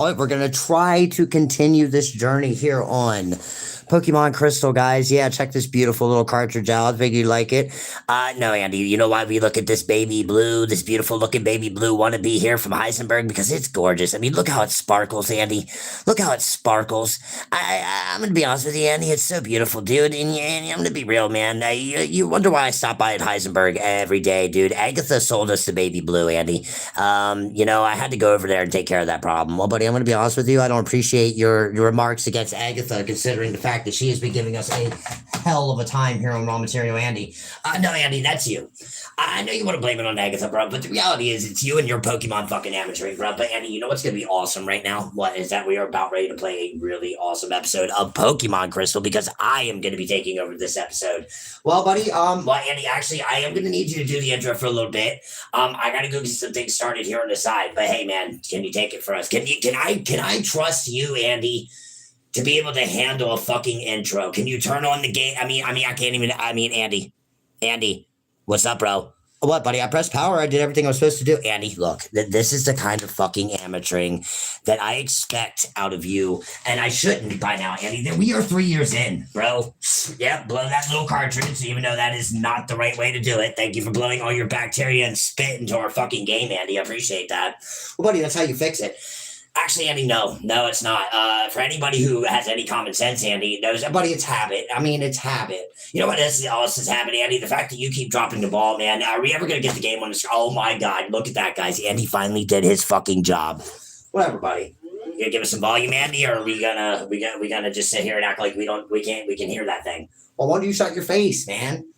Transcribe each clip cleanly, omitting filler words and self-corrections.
All right, we're going to try to continue this journey here on Pokemon Crystal, guys. Yeah, check this beautiful little cartridge out. I think you like it. No, Andy, you know why we look at this baby blue, this beautiful looking baby blue wannabe here from Heisenberg? Because it's gorgeous. I mean, look how it sparkles, Andy. Look how it sparkles. I'm going to be honest with you, Andy. It's so beautiful, dude. And I'm going to be real, man. You wonder why I stop by at Heisenberg every day, dude. Agatha sold us the baby blue, Andy. I had to go over there and take care of that problem. Well, buddy, I'm going to be honest with you. I don't appreciate your remarks against Agatha, considering the fact that she has been giving us a hell of a time here on Raw Material, Andy. No, Andy, that's you. I know you want to blame it on Agatha, bro, but the reality is it's you and your Pokemon fucking amateuring, bro. But Andy, you know what's going to be awesome right now? What is that? We are about ready to play a really awesome episode of Pokemon Crystal because I am going to be taking over this episode. Well, buddy, Andy, actually, I am going to need you to do the intro for a little bit. I got to go get some things started here on the side. But hey, man, can you take it for us? Can I trust you, Andy, to be able to handle a fucking intro? Can you turn on the game? I can't even. Andy, what's up, bro? What, buddy? I pressed power. I did everything I was supposed to do. Andy, look, this is the kind of fucking amateuring that I expect out of you, and I shouldn't by now, Andy. We are 3 years in, bro. Yeah, blow that little cartridge, even though that is not the right way to do it. Thank you for blowing all your bacteria and spit into our fucking game, Andy. I appreciate that. Well, buddy, that's how you fix it. Actually, Andy, no, it's not. For anybody who has any common sense, Andy, knows that, buddy, it's habit. It's habit. You know what else is habit, Andy? The fact that you keep dropping the ball, man. Are we ever going to get the game on the screen? Oh, my God. Look at that, guys. Andy finally did his fucking job. Whatever, buddy. You gonna give us some volume, Andy, or are we gonna just sit here and act like we can hear that thing? Well, why don't you shut your face, man?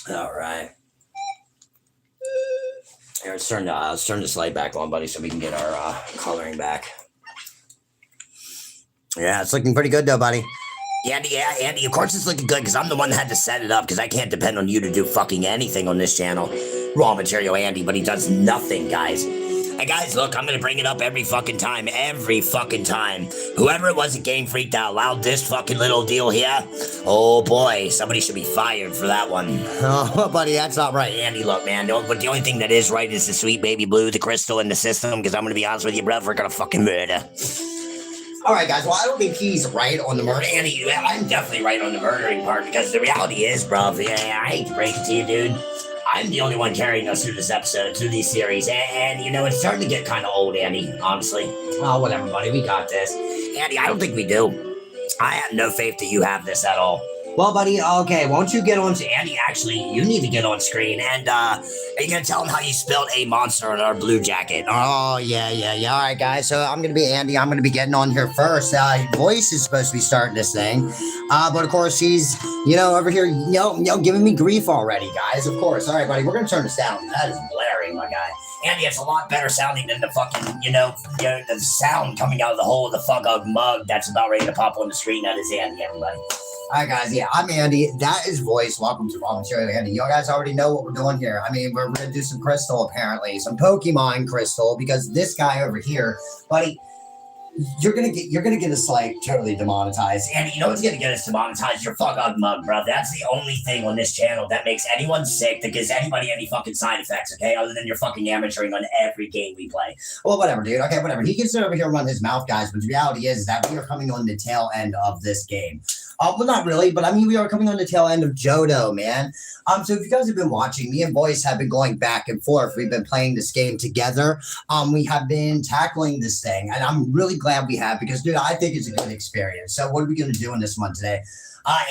All right. Here, let's turn the slide back on, buddy, so we can get our coloring back. Yeah, it's looking pretty good, though, buddy. Andy, of course it's looking good, because I'm the one that had to set it up, because I can't depend on you to do fucking anything on this channel. Raw Material Andy, but he does nothing, guys. Hey, guys, look, I'm going to bring it up every fucking time. Whoever it was that Game Freak that allowed this fucking little deal here, oh, boy, somebody should be fired for that one. Oh, buddy, that's not right. Andy, look, man, but the only thing that is right is the sweet baby blue, the crystal in the system, because I'm going to be honest with you, bro, we're going to fucking murder. All right, guys, well, I don't think he's right on the murder. Andy, I'm definitely right on the murdering part, because the reality is, bro, I hate to break it to you, dude, I'm the only one carrying us through this episode, through these series, and it's starting to get kind of old, Andy, honestly. Oh, whatever, buddy, we got this. Andy, I don't think we do. I have no faith that you have this at all. Well, buddy, okay, won't you get on to Andy? Actually, you need to get on screen, and are you going to tell him how you spelled a monster on our blue jacket? Oh, yeah. All right, guys, so I'm going to be Andy. I'm going to be getting on here first. Voice is supposed to be starting this thing, but of course, he's, over here, giving me grief already, guys, of course. All right, buddy, we're going to turn this down. That is blaring, my guy. Andy, it's a lot better sounding than the fucking, the sound coming out of the hole of the fuck mug that's about ready to pop on the screen. That is Andy, everybody. All right, guys. Yeah, I'm Andy. That is Voice. Welcome to Raw Material Andy. You guys already know what we're doing here. We're going to do some Crystal, apparently. Some Pokemon Crystal, because this guy over here, buddy, you're gonna get us like totally demonetized. Andy, you know what's gonna get us demonetized? Your fuck mug, bro. That's the only thing on this channel that makes anyone sick, that gives anybody any fucking side effects, okay? Other than your fucking amateuring on every game we play. Well, whatever, dude. Okay, whatever. He gets over here and run his mouth, guys, but the reality is that we are coming on the tail end of this game. Well, not really, but we are coming on the tail end of 8thJohto, man. So if you guys have been watching, me and Voice have been going back and forth. We've been playing this game together. We have been tackling this thing, and I'm really glad we have, because, dude, I think it's a good experience. So what are we going to do in this one today?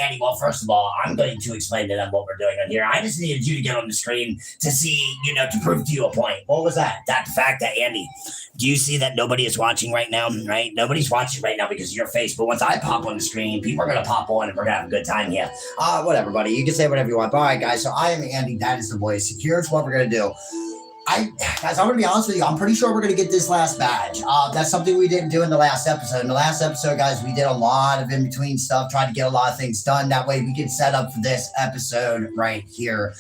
Andy, well, first of all, I'm going to explain to them what we're doing on here. I just needed you to get on the screen to see, to prove to you a point. What was that? That fact that, Andy, do you see that nobody is watching right now, right? Nobody's watching right now because of your face. But once I pop on the screen, people are going to pop on and we're going to have a good time here. Whatever, buddy. You can say whatever you want. All right, guys. So I am Andy. That is the Voice. Here's what we're going to do. Guys, I'm going to be honest with you. I'm pretty sure we're going to get this last badge. That's something we didn't do in the last episode. In the last episode, guys, we did a lot of in-between stuff, tried to get a lot of things done. That way we can set up for this episode right here.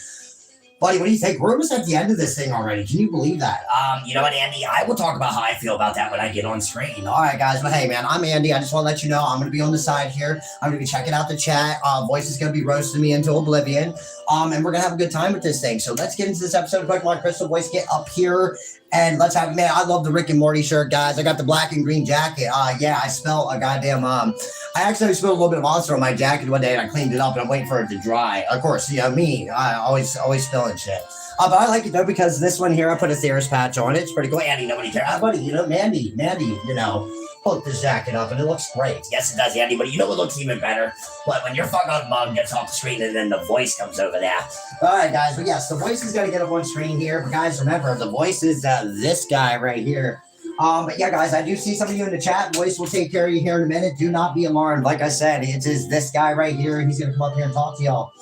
Buddy, what do you think? We're almost at the end of this thing already. Can you believe that? You know what, Andy? I will talk about how I feel about that when I get on screen. All right, guys. Well, hey, man, I'm Andy. I just want to let you know I'm going to be on the side here. I'm going to be checking out the chat. Voice is going to be roasting me into oblivion. And we're going to have a good time with this thing. So let's get into this episode of Pokemon Crystal. Voice, get up here. And let's have, man, I love the Rick and Morty shirt, guys. I got the black and green jacket. Yeah, I spelled a goddamn, I actually spilled a little bit of monster on my jacket one day and I cleaned it up and I'm waiting for it to dry. Of course, you know, me, I always spilling shit. But I like it though because this one here, I put a Theris patch on it. It's pretty cool. Andy, nobody cares. Buddy, you know, Mandy, you know, put this jacket up and it looks great. Yes, it does, Andy, but you know what looks even better? But when your fucking mug gets off the screen and then the voice comes over there. All right, guys, but yes, the voice is going to get up on screen here. But guys, remember, the voice is this guy right here. But yeah, guys, I do see some of you in the chat. Voice will take care of you here in a minute. Do not be alarmed. Like I said, it is this guy right here. He's going to come up here and talk to y'all.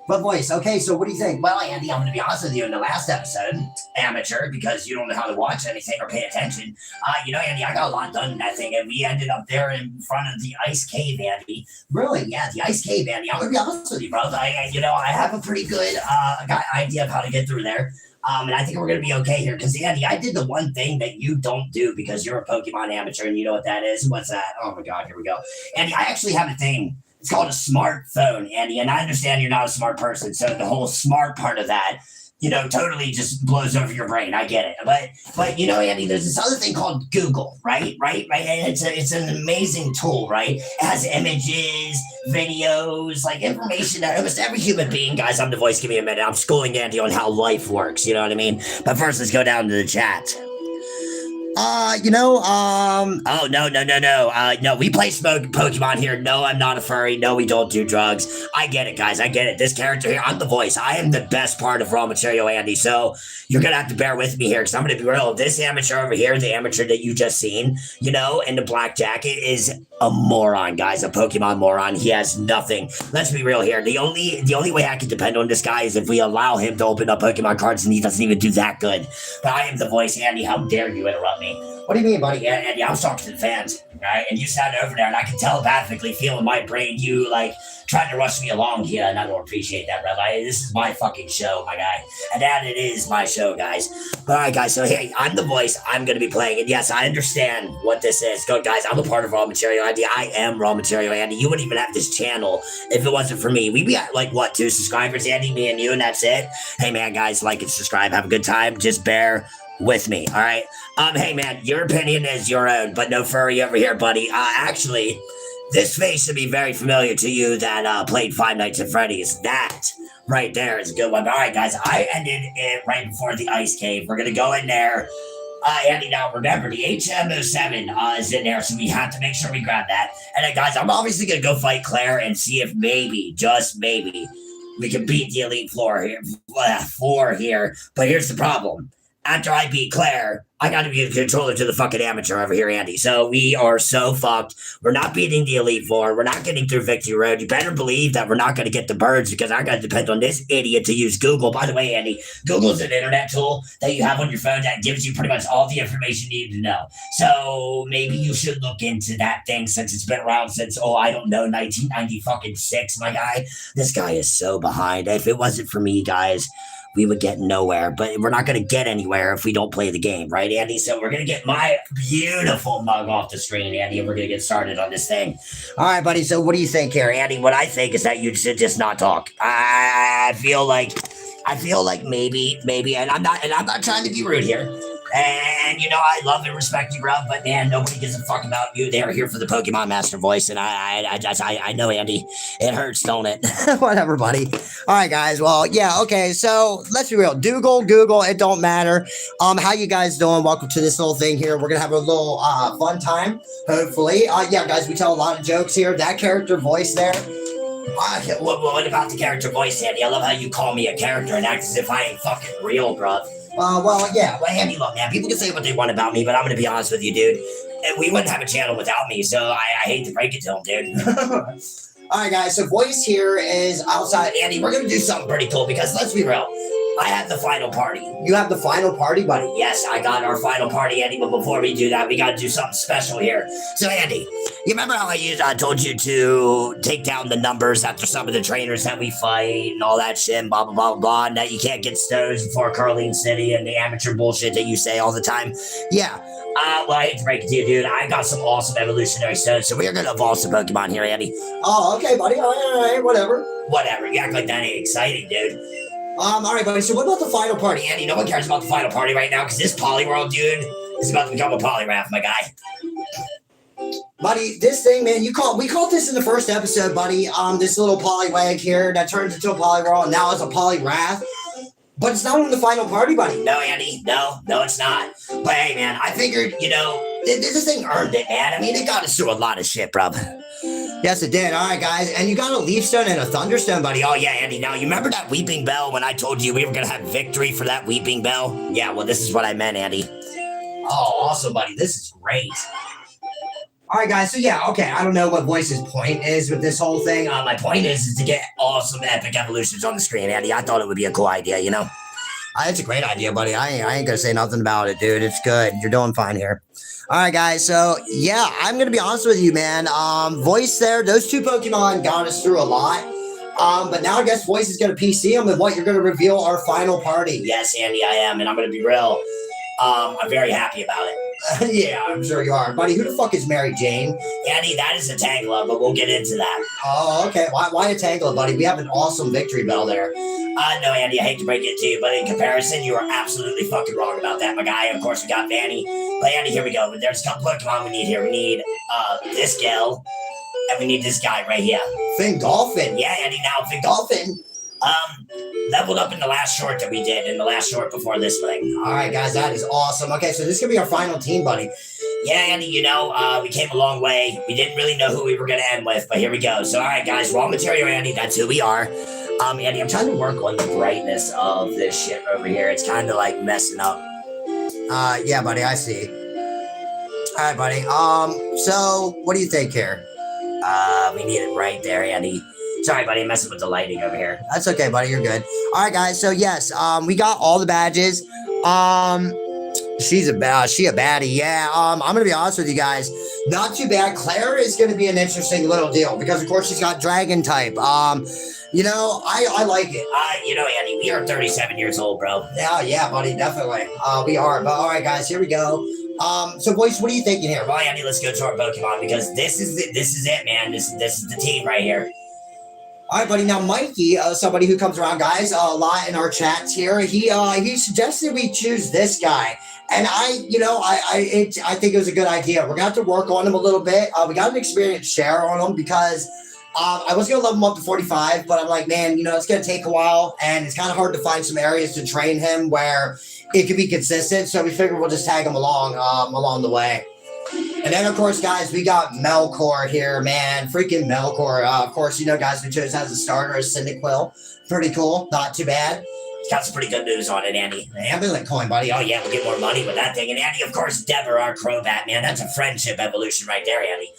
But Voice, okay, so what do you think? Well, Andy, I'm going to be honest with you. In the last episode, amateur, because you don't know how to watch anything or pay attention. You know, Andy, I got a lot done in that thing, and we ended up there in front of the ice cave, Andy. Really? Yeah, the ice cave, Andy. I'm going to be honest with you, bro. I have a pretty good idea of how to get through there. And I think we're going to be okay here. Because, Andy, I did the one thing that you don't do because you're a Pokemon amateur and you know what that is. What's that? Oh, my God. Here we go. Andy, I actually have a thing. It's called a smartphone, Andy. And I understand you're not a smart person. So the whole smart part of that, you know, totally just blows over your brain. I get it. But you know, Andy, there's this other thing called Google, right? And it's an amazing tool, right? It has images, videos, like information that almost every human being, guys, I'm the voice. Give me a minute. I'm schooling Andy on how life works. You know what I mean? But first, let's go down to the chat. Oh, no. No, we play Pokemon here. No, I'm not a furry. No, we don't do drugs. I get it, guys. I get it. This character here, I'm the voice. I am the best part of Raw Material, Andy. So you're going to have to bear with me here because I'm going to be real. This amateur over here, the amateur that you just seen, you know, in the black jacket is a moron, guys. A Pokemon moron. He has nothing. Let's be real here. The only way I can depend on this guy is if we allow him to open up Pokemon cards and he doesn't even do that good. But I am the voice, Andy. How dare you interrupt me? What do you mean, buddy? Andy, I was talking to the fans, right? And you sat over there, and I could telepathically feel in my brain you, like, trying to rush me along here, and I don't appreciate that, brother. This is my fucking show, my guy. And that it is my show, guys. All right, guys, so hey, I'm the voice. I'm going to be playing it. Yes, I understand what this is. Go, guys, I'm a part of Raw Material, Andy. I am Raw Material, Andy. You wouldn't even have this channel if it wasn't for me. We'd be at, like, what, 2 subscribers, Andy, me and you, and that's it? Hey, man, guys, like and subscribe. Have a good time. Just bear with me, all right? Hey, man, your opinion is your own, but no furry over here, buddy. Actually, this face should be very familiar to you that played Five Nights at Freddy's. That right there is a good one. All right, guys, I ended it right before the ice cave. We're going to go in there. Andy, now remember, the HM07 is in there, so we have to make sure we grab that. And then, guys, I'm obviously going to go fight Claire and see if maybe, just maybe, we can beat the Elite Four here. But here's the problem. After I beat Claire, I got to be the controller to the fucking amateur over here, Andy. So we are so fucked. We're not beating the Elite Four. We're not getting through Victory Road. You better believe that we're not going to get the birds because I got to depend on this idiot to use Google. By the way, Andy, Google's an internet tool that you have on your phone that gives you pretty much all the information you need to know. So maybe you should look into that thing since it's been around since, 1996, my guy. This guy is so behind. If it wasn't for me, guys, we would get nowhere, but we're not going to get anywhere if we don't play the game, right, Andy? So we're going to get my beautiful mug off the screen, Andy, and we're going to get started on this thing. All right, buddy, so what do you think here, Andy? What I think is that you should just not talk. I feel like maybe, and I'm not trying to be rude here. And, you know, I love and respect you, bro, but, man, nobody gives a fuck about you. They're here for the Pokemon Master Voice, and I know, Andy. It hurts, don't it? Whatever, buddy. All right, guys. Well, yeah, okay, so let's be real. Google, it don't matter. How you guys doing? Welcome to this little thing here. We're going to have a little fun time, hopefully. Yeah, guys, we tell a lot of jokes here. That character voice there. What about the character voice, Andy? I love how you call me a character and act as if I ain't fucking real, bro. Andy, look, man, people can say what they want about me, but I'm going to be honest with you, dude. We wouldn't have a channel without me, so I hate to break it to them, dude. All right, guys, so voice here is outside. Andy, we're going to do something pretty cool because let's be real. I have the final party. You have the final party, buddy? Yes, I got our final party, Andy. But before we do that, we got to do something special here. So, Andy, you remember how I told you to take down the numbers after some of the trainers that we fight and all that shit, and blah, blah, blah, blah, and that you can't get stones before Carlene City and the amateur bullshit that you say all the time? Yeah. Well, I hate to break it to you, dude. I got some awesome evolutionary stones, so we're going to evolve some Pokemon here, Andy. Oh, okay, buddy. All right, whatever. Whatever. You act like that ain't exciting, dude. All right, buddy. So what about the final party, Andy? No one cares about the final party right now because this Poliwhirl, dude, is about to become a Poliwrath, my guy. Buddy, this thing, man, we called this in the first episode, buddy. This little Poliwag here that turns into a Poliwhirl and now it's a Poliwrath. But it's not on the final party, buddy. No, Andy. No, it's not. But hey, man, I figured, this thing earned it, man. I mean, it got us through a lot of shit, bro. Yes, it did. All right, guys. And you got a Leaf Stone and a Thunderstone, buddy. Oh, yeah, Andy. Now, you remember that Weeping Bell when I told you we were going to have victory for that Weeping Bell? Yeah, well, this is what I meant, Andy. Oh, awesome, buddy. This is great. All right, guys. So, yeah, okay. I don't know what Voice's point is with this whole thing. My point is to get awesome epic evolutions on the screen, Andy. I thought it would be a cool idea, It's a great idea, buddy. I ain't going to say nothing about it, dude. It's good. You're doing fine here. All right, guys. So, yeah, I'm going to be honest with you, man. Voice there, those two Pokemon got us through a lot. But now I guess Voice is going to PC them and what you're going to reveal our final party. Yes, Andy, I am. And I'm going to be real. I'm very happy about it. Yeah, I'm sure you are. Buddy, who the fuck is Mary Jane? Andy, that is a Tangela, but we'll get into that. Oh, okay. Why a Tangela, buddy? We have an awesome victory bell there. No, Andy, I hate to break it to you, but in comparison, you are absolutely fucking wrong about that, my guy. Of course, we got Vanny. But Andy, here we go. There's a couple Pokemon we need here. We need this gal, and we need this guy right here. Fingolfin. Yeah, Andy, now Fingolfin leveled up in the last short that we did, in the last short before this thing. All right, guys, that is awesome. Okay, so this could be our final team, buddy. Yeah, Andy, we came a long way. We didn't really know who we were going to end with, but here we go. So, all right, guys, raw material, Andy, that's who we are. Andy, I'm trying to work on the brightness of this shit over here. It's kind of like messing up. Yeah, buddy, I see. All right, buddy. So what do you think here? We need it right there, Andy. Sorry, buddy, I'm messing with the lighting over here. That's okay, buddy, you're good. All right, guys, so yes, we got all the badges. She a baddie, yeah. I'm gonna be honest with you guys. Not too bad. Claire is gonna be an interesting little deal because, of course, she's got dragon type. I like it. Andy, we are 37 years old, bro. Yeah, buddy, definitely. We are. But all right, guys, here we go. So, boys, what are you thinking here? Well, Andy, let's go to our Pokemon because this is it, man. This is the team right here. All right, buddy. Now, Mikey, somebody who comes around, guys, a lot in our chats here. He suggested we choose this guy, and I think it was a good idea. We're gonna have to work on him a little bit. We got an experience share on him because I was gonna level him up to 45, but I'm like, man, it's gonna take a while, and it's kind of hard to find some areas to train him where it could be consistent. So we figured we'll just tag him along the way. And then, of course, guys, we got Melkor here, man. Freaking Melkor. Of course, guys, we chose as a starter as Cyndaquil. Pretty cool. Not too bad. It's got some pretty good news on it, Andy. Ambulance coin, buddy. Oh, yeah, we'll get more money with that thing. And Andy, of course, Dever, our Crobat, man. That's a friendship evolution right there, Andy.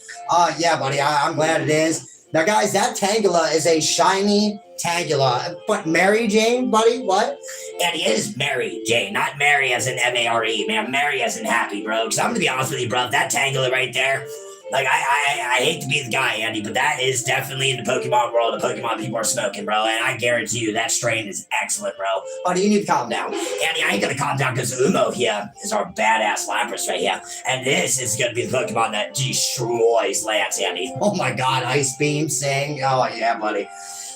Yeah, buddy. I'm glad it is. Now, guys, that Tangela is a shiny Tangela. But Mary Jane, buddy, what? Andy, it is Mary Jane, not Mary as in M-A-R-E, man. Mary as in happy, bro. Because I'm going to be honest with you, bro. That Tangela right there, like, I hate to be the guy, Andy, but that is definitely in the Pokemon world, the Pokemon people are smoking, bro. And I guarantee you that strain is excellent, bro. Buddy, you need to calm down. Andy, I ain't going to calm down because Umo here is our badass Lapras right here. And this is going to be the Pokemon that destroys Lance, Andy. Oh, my God. Ice Beam, Sing. Oh, yeah, buddy.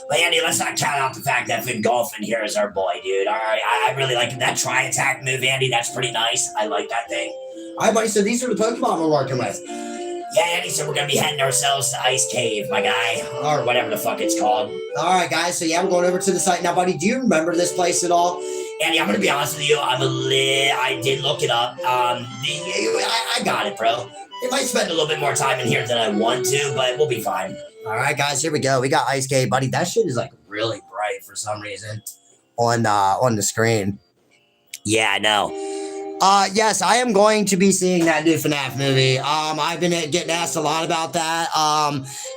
But Andy, let's not count out the fact that Fingolfin here is our boy, dude. All right, I really like that tri-attack move, Andy. That's pretty nice. I like that thing. All right, buddy, so these are the Pokemon we're working with. Yeah, Andy, so we're going to be heading ourselves to Ice Cave, my guy, or whatever the fuck it's called. All right, guys, so yeah, we're going over to the site. Now, buddy, do you remember this place at all? Andy, I'm going to be honest with you. I did look it up. I got it, bro. It might spend a little bit more time in here than I want to, but we'll be fine. All right, guys, here we go. We got Ice Cave, buddy. That shit is, like, really bright for some reason on the screen. Yeah, I know. Yes, I am going to be seeing that new FNAF movie. I've been getting asked a lot about that.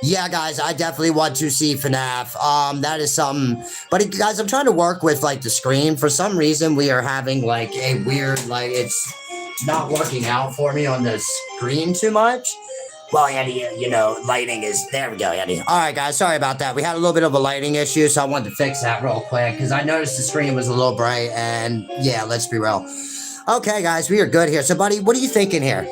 Yeah, guys, I definitely want to see FNAF. That is something. But guys, I'm trying to work with like the screen. For some reason, we are having like a weird, like it's not working out for me on the screen too much. Well, Andy, you know, lighting is, there we go, Andy. All right, guys, sorry about that. We had a little bit of a lighting issue, so I wanted to fix that real quick because I noticed the screen was a little bright, and yeah, let's be real. Okay, guys, we are good here. So, buddy, what are you thinking here?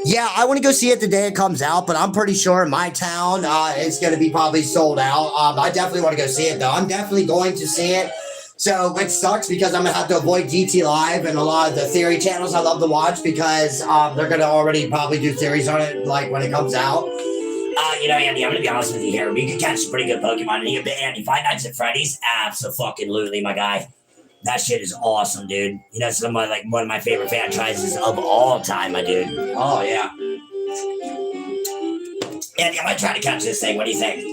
Yeah, I want to go see it the day it comes out, but I'm pretty sure in my town, it's going to be probably sold out. I definitely want to go see it, though. I'm definitely going to see it. So, which sucks because I'm going to have to avoid GT Live and a lot of the theory channels I love to watch because they're going to already probably do theories on it, like, when it comes out. You know, Andy, I'm going to be honest with you here. We could catch some pretty good Pokemon in here, but Andy, Five Nights at Freddy's? Abso-fucking-lutely, my guy. That shit is awesome, dude. You know, one of my favorite franchises of all time, my dude. Oh, yeah. Andy, I might try to catch this thing. What do you think?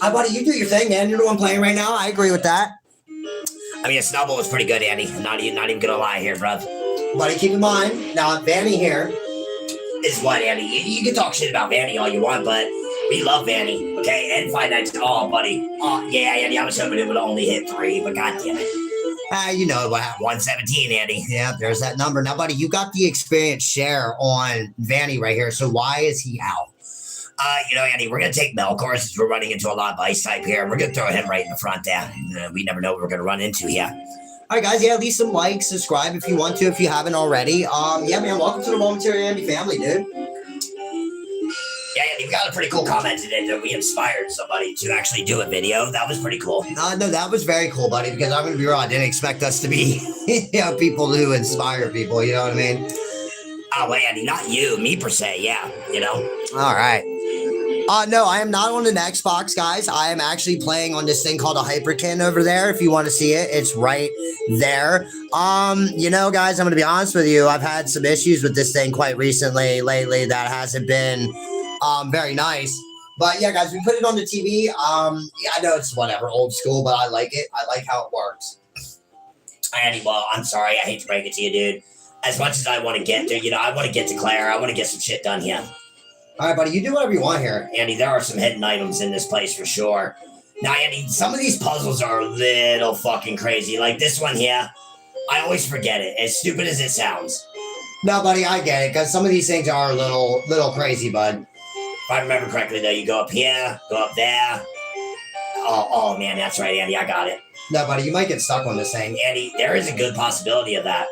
Buddy, you do your thing, man. You're the one playing right now. I agree with that. I mean, a Snowball was pretty good, Andy. I'm not even gonna lie here, bruv. Buddy, keep in mind, now, Vanny here is what, Andy? You can talk shit about Vanny all you want, but we love Vanny, okay? And Five Nights, oh, buddy. Oh, yeah, Andy, I was hoping it would only hit 3, but goddamn it. You know, 117, Andy. Yeah, there's that number. Now, buddy, you got the experience share on Vanny right here, so why is he out? You know, Andy, we're going to take Melkor since we're running into a lot of ice type here. We're going to throw him right in the front there. We never know what we're going to run into here. All right, guys, yeah, leave some likes, subscribe if you want to, if you haven't already. Yeah, man, welcome to the Momentary Andy family, dude. Yeah, Andy, we got a pretty cool comment today that we inspired somebody to actually do a video. That was pretty cool. No, that was very cool, buddy, because I'm going to be real. I didn't expect us to be, you know, people who inspire people, you know what I mean? Oh, well, Andy, not you, me per se, yeah, you know? All right. No, I am not on an Xbox, guys. I am actually playing on this thing called a Hyperkin over there. If you want to see it, it's right there. You know, guys, I'm going to be honest with you. I've had some issues with this thing quite recently, lately, that hasn't been very nice. But yeah, guys, we put it on the TV. Yeah, I know it's whatever, old school, but I like it. I like how it works. Andy, well, I'm sorry. I hate to break it to you, dude. As much as I want to get to, you know, I want to get to Claire. I want to get some shit done here. All right, buddy, you do whatever you want here. Andy, there are some hidden items in this place for sure. Now, Andy, some of these puzzles are a little fucking crazy. Like this one here, I always forget it, as stupid as it sounds. No, buddy, I get it, because some of these things are a little crazy, bud. If I remember correctly, though, you go up here, go up there. Oh, man, that's right, Andy, I got it. No, buddy, you might get stuck on this thing. Andy, there is a good possibility of that.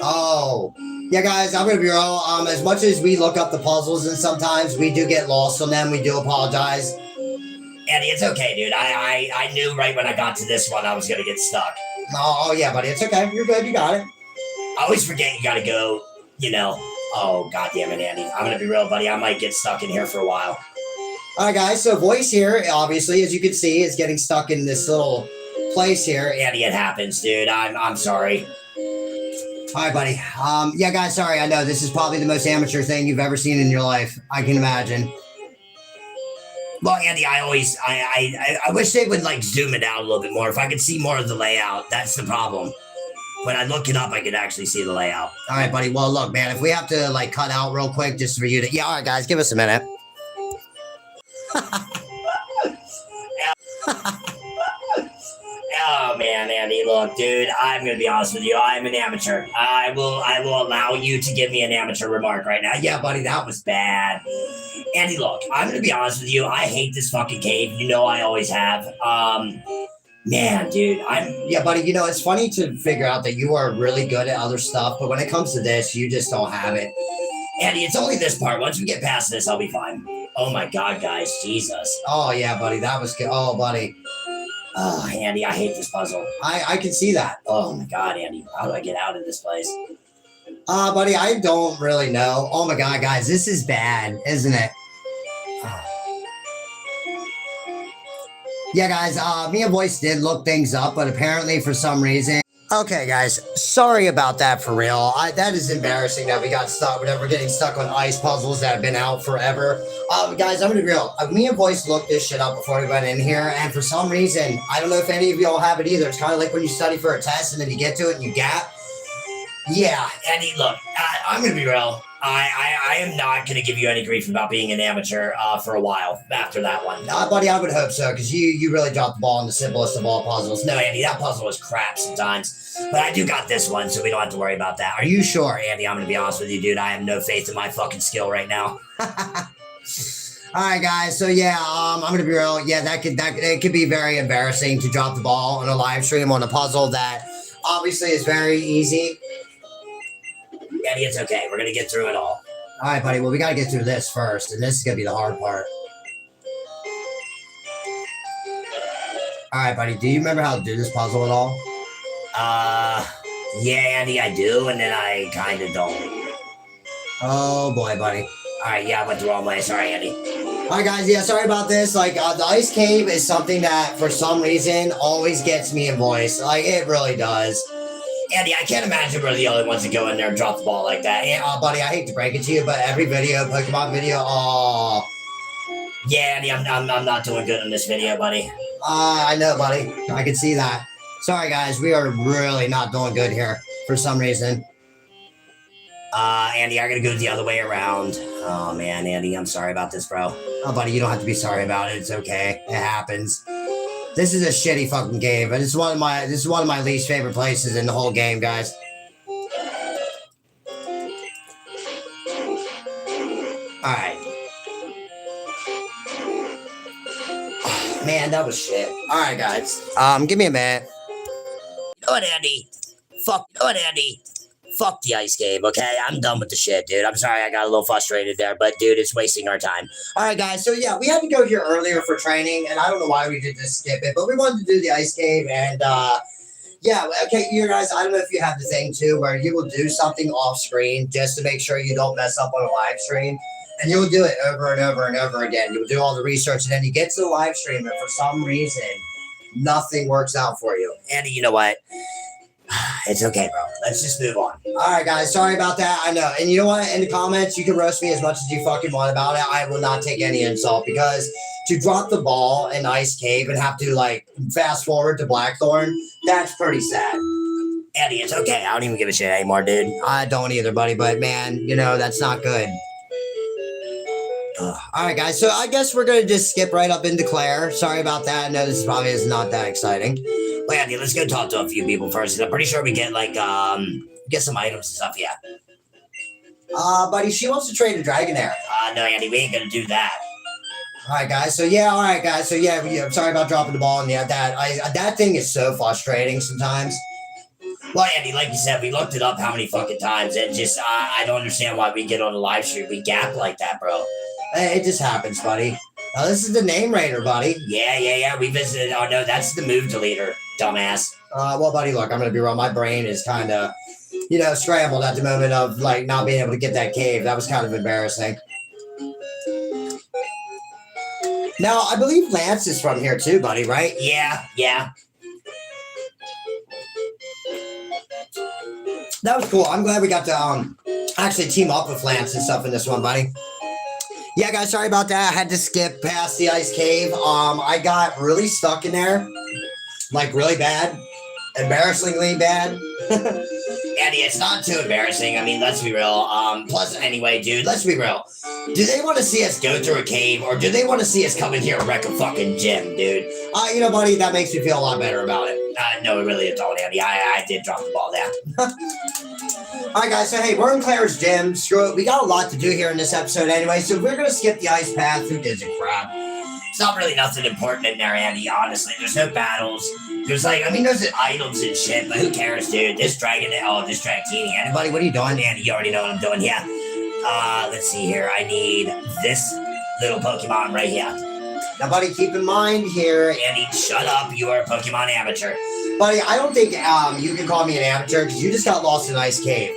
Oh. Yeah, guys, I'm going to be real. As much as we look up the puzzles and sometimes we do get lost on them, we do apologize. Andy, it's okay, dude. I knew right when I got to this one I was going to get stuck. Oh, yeah, buddy. It's okay. You're good. You got it. I always forget you got to go, you know. Oh, God damn it, Andy. I'm going to be real, buddy. I might get stuck in here for a while. All right, guys. So voice here, obviously, as you can see, is getting stuck in this little place here. Andy, it happens, dude. I'm sorry. All right, buddy. Yeah, guys, sorry. I know this is probably the most amateur thing you've ever seen in your life. I can imagine. Well, Andy, I wish they would, like, zoom it out a little bit more. If I could see more of the layout, that's the problem. When I look it up, I could actually see the layout. All right, buddy. Well, look, man, if we have to, like, cut out real quick just for you to... Yeah, all right, guys, give us a minute. Oh, man, Andy, look, dude, I'm going to be honest with you. I'm an amateur. I will allow you to give me an amateur remark right now. Yeah, buddy, that was bad. Andy, look, I'm going to be honest with you. I hate this fucking cave. You know I always have. Man, dude, yeah, buddy, you know, it's funny to figure out that you are really good at other stuff, but when it comes to this, you just don't have it. Andy, it's only this part. Once we get past this, I'll be fine. Oh, my God, guys. Jesus. Oh, yeah, buddy, that was good. Oh, buddy. Oh, Andy, I hate this puzzle. I can see that. Oh, my God, Andy. How do I get out of this place? Buddy, I don't really know. Oh, my God, guys, this is bad, isn't it? Yeah, guys, me and Voice did look things up, but apparently for some reason... Okay, guys, sorry about that for real. That is embarrassing that we got stuck. Whenever we're getting stuck on ice puzzles that have been out forever. Guys, I'm gonna be real. Me and Voice looked this shit up before we went in here, and for some reason, I don't know if any of y'all have it either. It's kind of like when you study for a test and then you get to it and you gap. Yeah, Andy, look, I'm gonna be real. I am not gonna give you any grief about being an amateur for a while after that one. Buddy, I would hope so, because you really dropped the ball on the simplest of all puzzles. No, Andy, that puzzle was crap sometimes. But I do got this one, so we don't have to worry about that. Are you sure, Andy? I'm gonna be honest with you, dude. I have no faith in my fucking skill right now. Alright, guys, so yeah, I'm gonna be real. Yeah, it could be very embarrassing to drop the ball on a live stream on a puzzle that obviously is very easy. Andy, it's okay. We're going to get through it all. All right, buddy. Well, we got to get through this first, and this is going to be the hard part. All right, buddy. Do you remember how to do this puzzle at all? Yeah, Andy, I do, and then I kind of don't. Oh, boy, buddy. All right, yeah, I went the wrong way. Sorry, Andy. All right, guys. Yeah, sorry about this. Like, the ice cave is something that, for some reason, always gets me in Voice. Like, it really does. Andy, I can't imagine we're the only ones that go in there and drop the ball like that. And, buddy, I hate to break it to you, but every video, Pokemon video, yeah, Andy, I'm not doing good in this video, buddy. I know, buddy. I can see that. Sorry, guys, we are really not doing good here for some reason. Andy, I gotta go the other way around. Oh, man, Andy, I'm sorry about this, bro. Oh, buddy, you don't have to be sorry about it. It's okay. It happens. This is a shitty fucking game, but this is one of my least favorite places in the whole game, guys. Alright. Man, that was shit. Alright, guys. Give me a minute. You know what, Andy? Fuck the ice game, okay? I'm done with the shit, dude. I'm sorry I got a little frustrated there, but, dude, it's wasting our time. All right, guys, so, yeah, we had to go here earlier for training, and I don't know why we did just skip it, but we wanted to do the ice game, and, yeah, okay, you guys, I don't know if you have the thing, too, where you will do something off-screen just to make sure you don't mess up on a live stream, and you will do it over and over and over again. You will do all the research, and then you get to the live stream, and for some reason, nothing works out for you. Andy, you know what? It's okay, bro. Let's just move on. All right, guys. Sorry about that. I know. And you know what? In the comments, you can roast me as much as you fucking want about it. I will not take any insult because to drop the ball in Ice Cave and have to, like, fast forward to Blackthorn, that's pretty sad. Andy, it's okay. I don't even give a shit anymore, dude. I don't either, buddy. But, man, you know, that's not good. All right, guys. So I guess we're going to just skip right up into Claire. Sorry about that. I know this probably is not that exciting. Well, Andy, let's go talk to a few people first. I'm pretty sure we get, like, get some items and stuff, yeah. Buddy, she wants to trade a Dragonair. No, Andy, we ain't gonna do that. All right, guys. So, yeah, I'm sorry about dropping the ball. And, yeah, that thing is so frustrating sometimes. Well, Andy, like you said, we looked it up how many fucking times, and just, I don't understand why we get on a live stream. We gap like that, bro. It just happens, buddy. This is the name raider, buddy. Yeah. We visited. Oh, no, that's the move deleter, dumbass. Well, buddy, look, I'm going to be wrong. My brain is kind of, you know, scrambled at the moment of, like, not being able to get that cave. That was kind of embarrassing. Now, I believe Lance is from here, too, buddy, right? Yeah. That was cool. I'm glad we got to actually team up with Lance and stuff in this one, buddy. Yeah, guys, sorry about that. I had to skip past the ice cave. I got really stuck in there. Like, really bad. Embarrassingly bad. Andy, it's not too embarrassing. I mean, let's be real. Plus, anyway, dude, let's be real. Do they want to see us go through a cave, or do they want to see us come in here and wreck a fucking gym, dude? You know, buddy, that makes me feel a lot better about it. No, it really don't, Andy. I did drop the ball there. All right, guys, so hey, we're in Claire's gym. Screw it. We got a lot to do here in this episode anyway, so we're going to skip the ice path. Who gives a crap? It's not really nothing important in there, Andy, honestly. There's no battles. There's there's items and shit, but who cares, dude? This Dratini. Anybody, what are you doing? Andy, you already know what I'm doing, yeah. Let's see here. I need this little Pokemon right here. Now, buddy, keep in mind here, Andy, shut up. You are a Pokemon amateur. Buddy, I don't think you can call me an amateur because you just got lost in Ice Cave.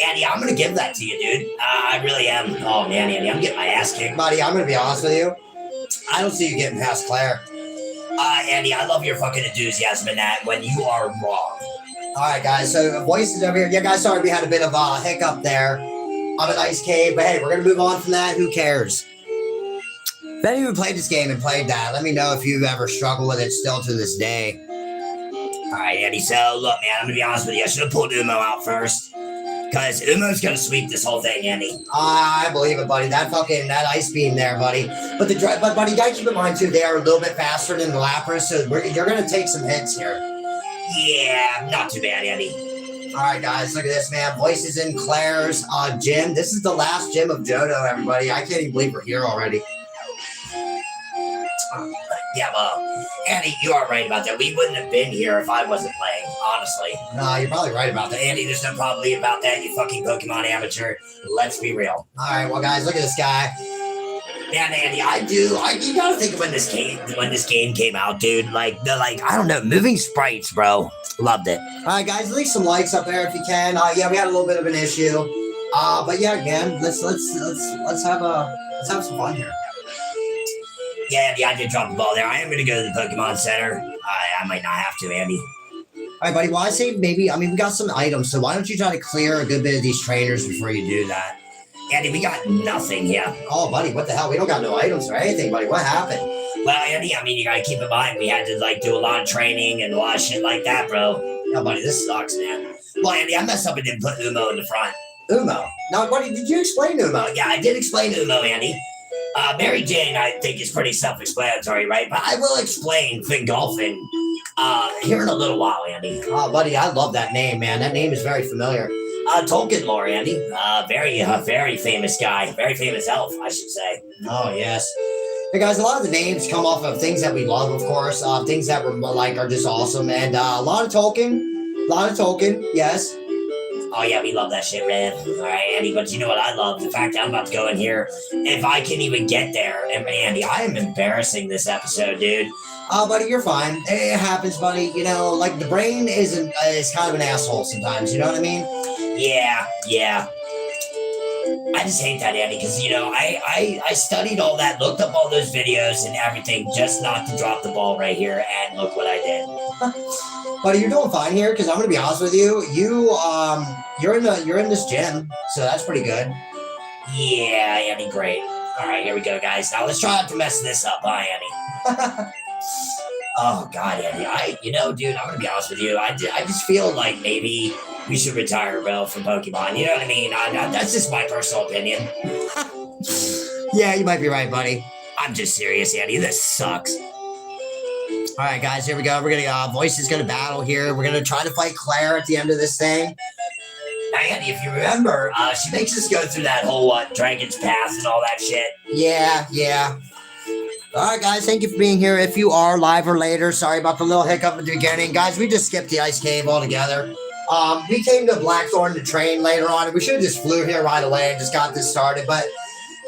Andy, I'm going to give that to you, dude. I really am. Oh, man, Andy, I'm getting my ass kicked. Buddy, I'm going to be honest with you. I don't see you getting past Claire. Andy, I love your fucking enthusiasm in that when you are wrong. All right, guys. So voices over here. Yeah, guys. Sorry, we had a bit of a hiccup there on an ice cave, but hey, we're gonna move on from that. Who cares? If any of you played this game and played that, let me know if you've ever struggled with it still to this day. All right, Andy. So look, man, I'm gonna be honest with you. I should have pulled Umo out first. Because Umo's gonna sweep this whole thing, Andy. I believe it, buddy. That ice beam there, buddy. But buddy, you gotta keep in mind too, they are a little bit faster than the Lapras, so you're gonna take some hits here. Yeah, not too bad, Andy. All right, guys, look at this, man. Voices in Claire's gym. This is the last gym of Johto, everybody. I can't even believe we're here already. Yeah, well, Andy, you are right about that. We wouldn't have been here if I wasn't playing, honestly. No, you're probably right about that. Andy, there's no probably about that, you fucking Pokemon amateur. Let's be real. All right, well, guys, look at this guy. Man, Andy, you gotta think of when this game came out, dude. Like, I don't know, moving sprites, bro. Loved it. All right, guys, leave some likes up there if you can. Yeah, we had a little bit of an issue. But yeah, man, let's have some fun here. Yeah, Andy, I did drop the ball there. I am going to go to the Pokemon Center. I might not have to, Andy. All right, buddy. Well, I say maybe, we got some items, so why don't you try to clear a good bit of these trainers before you do that? Andy, we got nothing here. Oh, buddy, what the hell? We don't got no items or anything, buddy. What happened? Well, Andy, you got to keep in mind, we had to, do a lot of training and a lot of shit like that, bro. Yeah, buddy, this sucks, man. Well, Andy, I messed up and didn't put Umo in the front. Umo? Now, buddy, did you explain Umo? Yeah, I did explain Umo, Andy. Mary Jane, I think, is pretty self-explanatory, right? But I will explain Fingolfin here in a little while, Andy. Oh, buddy, I love that name, man. That name is very familiar. Tolkien lore, Andy. Very famous guy. Very famous elf, I should say. Oh, yes. Hey, guys, a lot of the names come off of things that we love, of course. Things that are just awesome. And a lot of Tolkien, yes. Oh, yeah, we love that shit, man. All right, Andy, but you know what I love? The fact that I'm about to go in here, if I can even get there. And, Andy, I am embarrassing this episode, dude. Buddy, you're fine. It happens, buddy. You know, the brain is kind of an asshole sometimes, you know what I mean? Yeah. I just hate that, Andy, because, I studied all that, looked up all those videos and everything just not to drop the ball right here, and look what I did. Buddy, you're doing fine here, because I'm going to be honest with you. You're in this gym, so that's pretty good. Yeah, Andy, great. All right, here we go, guys. Now let's try not to mess this up, huh, Andy? Oh, God, Andy. Dude, I'm going to be honest with you. I just feel like maybe we should retire, bro, from Pokemon. You know what I mean? That's just my personal opinion. Yeah, you might be right, buddy. I'm just serious, Andy. This sucks. All right, guys, here we go. We're going to, Voice is going to battle here. We're going to try to fight Claire at the end of this thing. Now, Andy, if you remember, she makes us go through that whole, Dragon's Path and all that shit. Yeah. All right, guys, thank you for being here. If you are live or later, sorry about the little hiccup at the beginning. Guys, we just skipped the ice cave altogether. We came to Blackthorn to train later on, and we should have just flew here right away and just got this started, but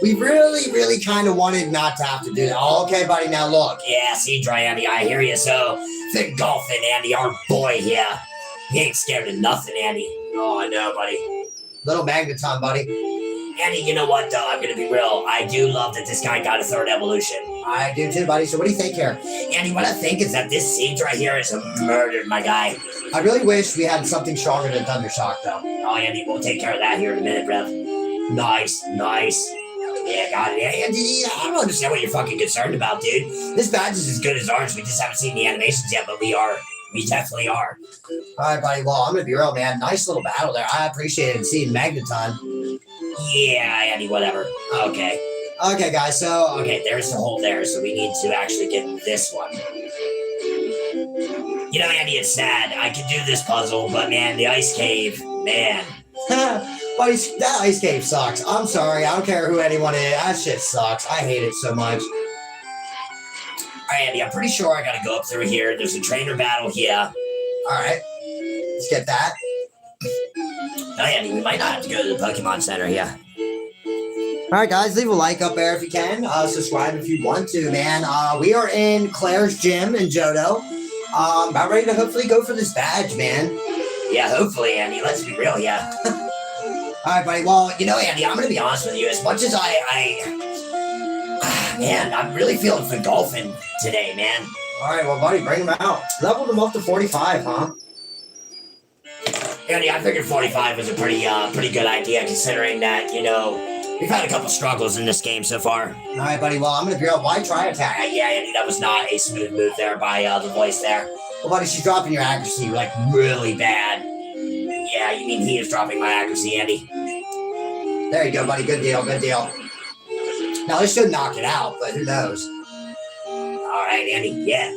we really, really kind of wanted not to have to do that. Oh, okay, buddy, now look. Yeah, see, Dry Andy, I hear you. So, Fingolfin, Andy, our boy here. He ain't scared of nothing, Andy. Oh, I know, buddy. Little Magneton, buddy. Andy, you know what, though? I'm going to be real. I do love that this guy got a third evolution. I do too, buddy. So what do you think here? Andy, what I think is that this siege right here is murdered, my guy. I really wish we had something stronger than Thundershock, though. Oh, Andy, we'll take care of that here in a minute, Rev. Nice. Yeah, got it. Andy, I don't understand what you're fucking concerned about, dude. This badge is as good as ours. We just haven't seen the animations yet, but we are. We definitely are. All right, buddy. Well, I'm going to be real, man. Nice little battle there. I appreciate it seeing Magneton. Yeah, Andy, whatever. Okay, guys, so... Okay, there's the hole there, so we need to actually get this one. You know, Andy, it's sad. I could do this puzzle, but, man, the ice cave, man. Buddy, that ice cave sucks. I'm sorry. I don't care who anyone is. That shit sucks. I hate it so much. All right, Andy, I'm pretty sure I got to go up through here. There's a trainer battle here. All right. Let's get that. Oh, Andy, we might not have to go to the Pokemon Center, yeah. All right, guys, leave a like up there if you can. Subscribe if you want to, man. We are in Claire's gym in Johto. About ready to hopefully go for this badge, man. Yeah, hopefully, Andy. Let's be real, yeah. All right, buddy. Well, you know, Andy, I'm going to be honest with you. As much as man, I'm really feeling Fingolfin today, man. All right, well, buddy, bring him out. Leveled him up to 45, huh? Andy, I figured 45 was a pretty good idea considering that, you know, we've had a couple struggles in this game so far. All right, buddy. Well, I'm going to figure out why try attack. Yeah, Andy, that was not a smooth move there by the voice there. Well, buddy, she's dropping your accuracy, like, really bad. Yeah, you mean he is dropping my accuracy, Andy. There you go, buddy. Good deal, good deal. Now, this should knock it out, but who knows? All right, Andy, yeah.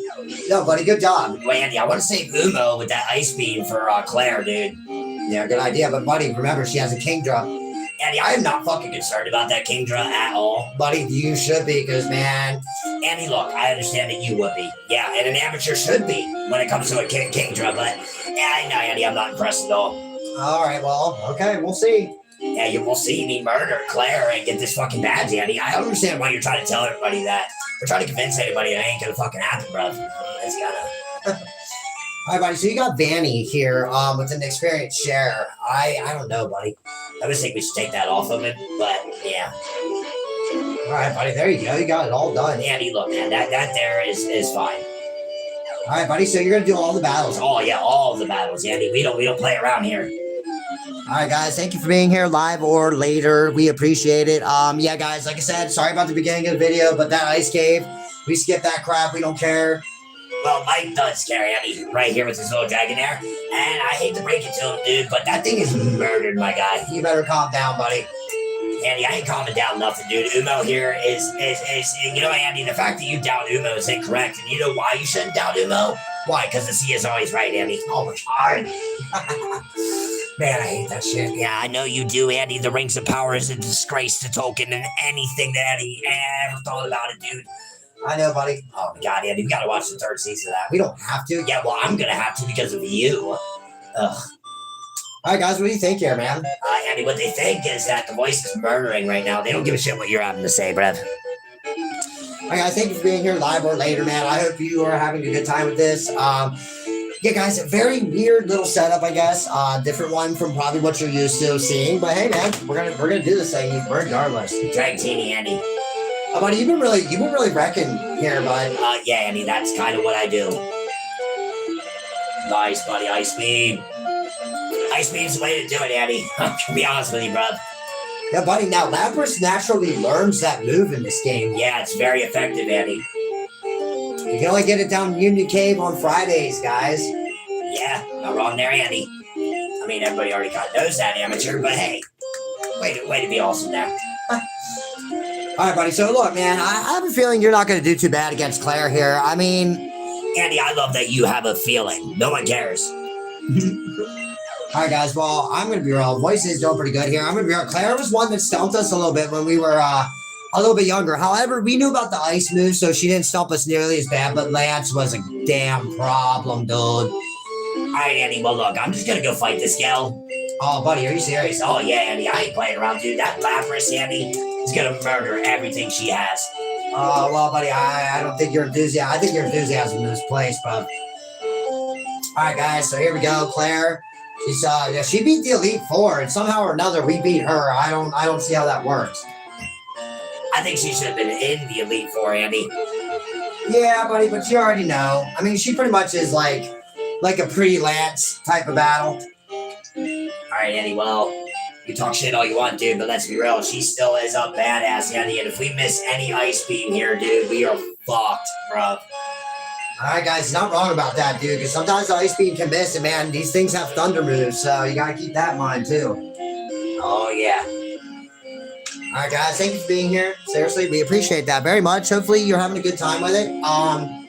No, buddy, good job. Wait, Andy, I want to save Umo with that ice beam for Claire, dude. Yeah, good idea, but buddy, remember, she has a Kingdra. Andy, I am not fucking concerned about that Kingdra at all. Buddy, you should be, because, man... Andy, look, I understand that you would be. Yeah, and an amateur should be when it comes to a Kingdra, but... Yeah, no, Andy, I'm not impressed at all. All right, well, okay, we'll see. Yeah, you will see me murder Claire and get this fucking badge, Andy. I don't understand why you're trying to tell everybody that. We're trying to convince anybody it ain't gonna fucking happen, bro. It's gonna... All right, buddy, so you got Vanny here with an experience share. I don't know, buddy. I just think we should take that off of him, but yeah. All right, buddy, there you go. You got it all done. Andy, look, man, that there is fine. All right, buddy, so you're gonna do all the battles. Oh yeah, all of the battles, Andy. We don't play around here. All right, guys, thank you for being here live or later. We appreciate it. Yeah, guys, like I said, sorry about the beginning of the video, but that ice cave, we skipped that crap. We don't care. Well, Mike does care, Andy, right here with his little dragon there. And I hate to break it to him, dude, but that thing is murdered, my guy. You better calm down, buddy. Andy, I ain't calming down nothing, dude. Umo here is you know, Andy, the fact that you doubt Umo is incorrect. And you know why you shouldn't doubt Umo? Why? Because the C is always right, Andy. All the time. Man, I hate that shit. Yeah, I know you do, Andy. The Rings of Power is a disgrace to Tolkien and anything that Andy ever thought about it, dude. I know, buddy. Oh, my God, Andy, we got to watch the third season of that. We don't have to. Yeah, well, I'm going to have to because of you. Ugh. All right, guys, what do you think here, man? Andy, what they think is that the voice is murdering right now. They don't give a shit what you're having to say, bruv. All right, guys, thank you for being here live or later, man. I hope you are having a good time with this. Yeah, guys, a very weird little setup, I guess. Different one from probably what you're used to seeing. But hey, man, we're gonna do this thing regardless. Drag Teeny, Andy. Buddy, you've been really wrecking here, bud. Yeah, Andy, that's kind of what I do. Nice, buddy, Ice Beam. Ice Beam's the way to do it, Andy. I'm gonna be honest with you, bro. Yeah, buddy, now Lapras naturally learns that move in this game. Yeah, it's very effective, Andy. You can only get it down Union Cave on Fridays, guys. Yeah, not wrong there, Andy. I mean, everybody already knows that, amateur, but hey, way to be awesome there. All right, buddy, so look, man, I have a feeling you're not going to do too bad against Claire here. I mean... Andy, I love that you have a feeling. No one cares. All right, guys, well, I'm going to be real. Voice is doing pretty good here. I'm going to be real. Claire was one that stumped us a little bit when we were a little bit younger. However, we knew about the ice move, so she didn't stump us nearly as bad, but Lance was a damn problem, dude. All right, Andy, well, look, I'm just going to go fight this gal. Oh, buddy, are you serious? Oh, yeah, Andy, I ain't playing around, dude. That Lapras, Andy, is going to murder everything she has. Oh, well, buddy, I don't think your enthusiasm, I think your enthusiasm is misplaced, bud. All right, guys, so here we go, Claire. She's yeah, she beat the Elite Four, and somehow or another we beat her. I don't see how that works. I think she should have been in the Elite Four, Andy. Yeah, buddy, but you already know. I mean, she pretty much is like a pre-Lance type of battle. All right, Andy, well, you talk shit all you want, dude, but let's be real. She still is a badass, Andy, and if we miss any Ice Beam here, dude, we are fucked, bro. All right, guys, not wrong about that, dude, because sometimes the Ice Beam can miss, and man, these things have thunder moves, so you gotta keep that in mind, too. Oh, yeah. All right, guys, thank you for being here. Seriously, we appreciate that very much. Hopefully, you're having a good time with it.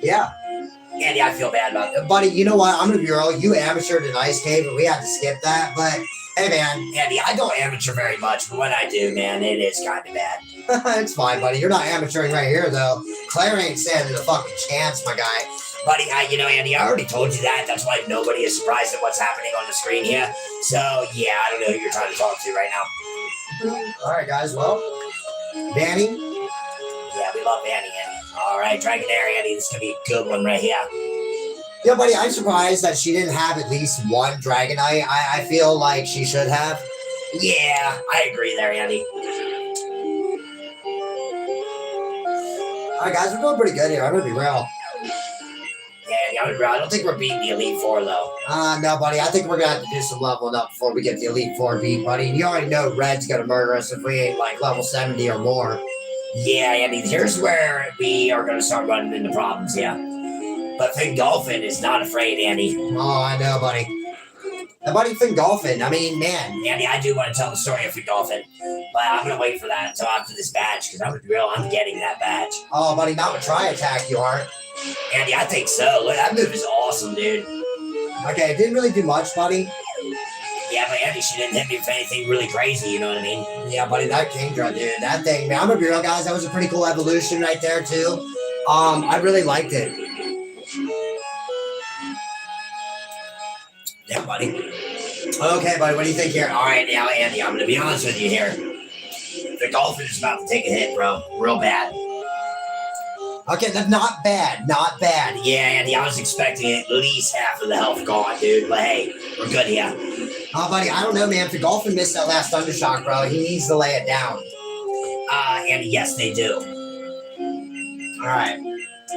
Yeah. Andy, I feel bad about it. Buddy, you know what? I'm gonna be real. You amatured in Ice Cave, and we had to skip that, but hey, man. Andy, I don't amateur very much, but when I do, man, it is kind of bad. It's fine, buddy. You're not amateuring right here, though. Claire ain't standing a fucking chance, my guy. Buddy, you know, Andy, I already told you that. That's why nobody is surprised at what's happening on the screen here. So, yeah, I don't know who you're trying to talk to right now. All right, guys. Well, Vanny. Yeah, we love Vanny, Andy. All right, Dragonair, Andy. This is going to be a good one right here. Yeah, buddy, I'm surprised that she didn't have at least one Dragonite. I feel like she should have. Yeah, I agree there, Andy. All right, guys, we're doing pretty good here. I'm going to be real. Yeah, Yeah, I don't think we're beating the Elite Four, though. No, buddy. I think we're going to have to do some leveling up before we get the Elite Four beat, buddy. You already know Red's going to murder us if we ain't, like, level 70 or more. Yeah, I mean, here's where we are going to start running into problems, yeah. But Fingolfin is not afraid, Andy. Oh, I know, buddy. And buddy, Fingolfin, I mean, man. Andy, I do want to tell the story of Fingolfin, but I'm going to wait for that until after this badge, because I'm getting that badge. Oh, buddy, not with Tri-Attack, you aren't. Andy, I think so. Look, that move is awesome, dude. Okay, it didn't really do much, buddy. Yeah, but Andy, she didn't hit me with anything really crazy, you know what I mean? Yeah, buddy, that Kingdra, dude, that thing, man, I'm gonna be real, guys, that was a pretty cool evolution right there, too. I really liked it. Yeah, buddy. Okay, buddy, what do you think here? All right, now, Andy, I'm gonna be honest with you here. The Dolphin is about to take a hit, bro. Real bad. Okay, that's not bad. Not bad. Yeah, Andy, I was expecting at least half of the health gone, dude. But hey, we're good here. Oh, buddy, I don't know, man. If the Dolphin missed that last Thundershock, bro, he needs to lay it down. Andy, yes, they do. All right.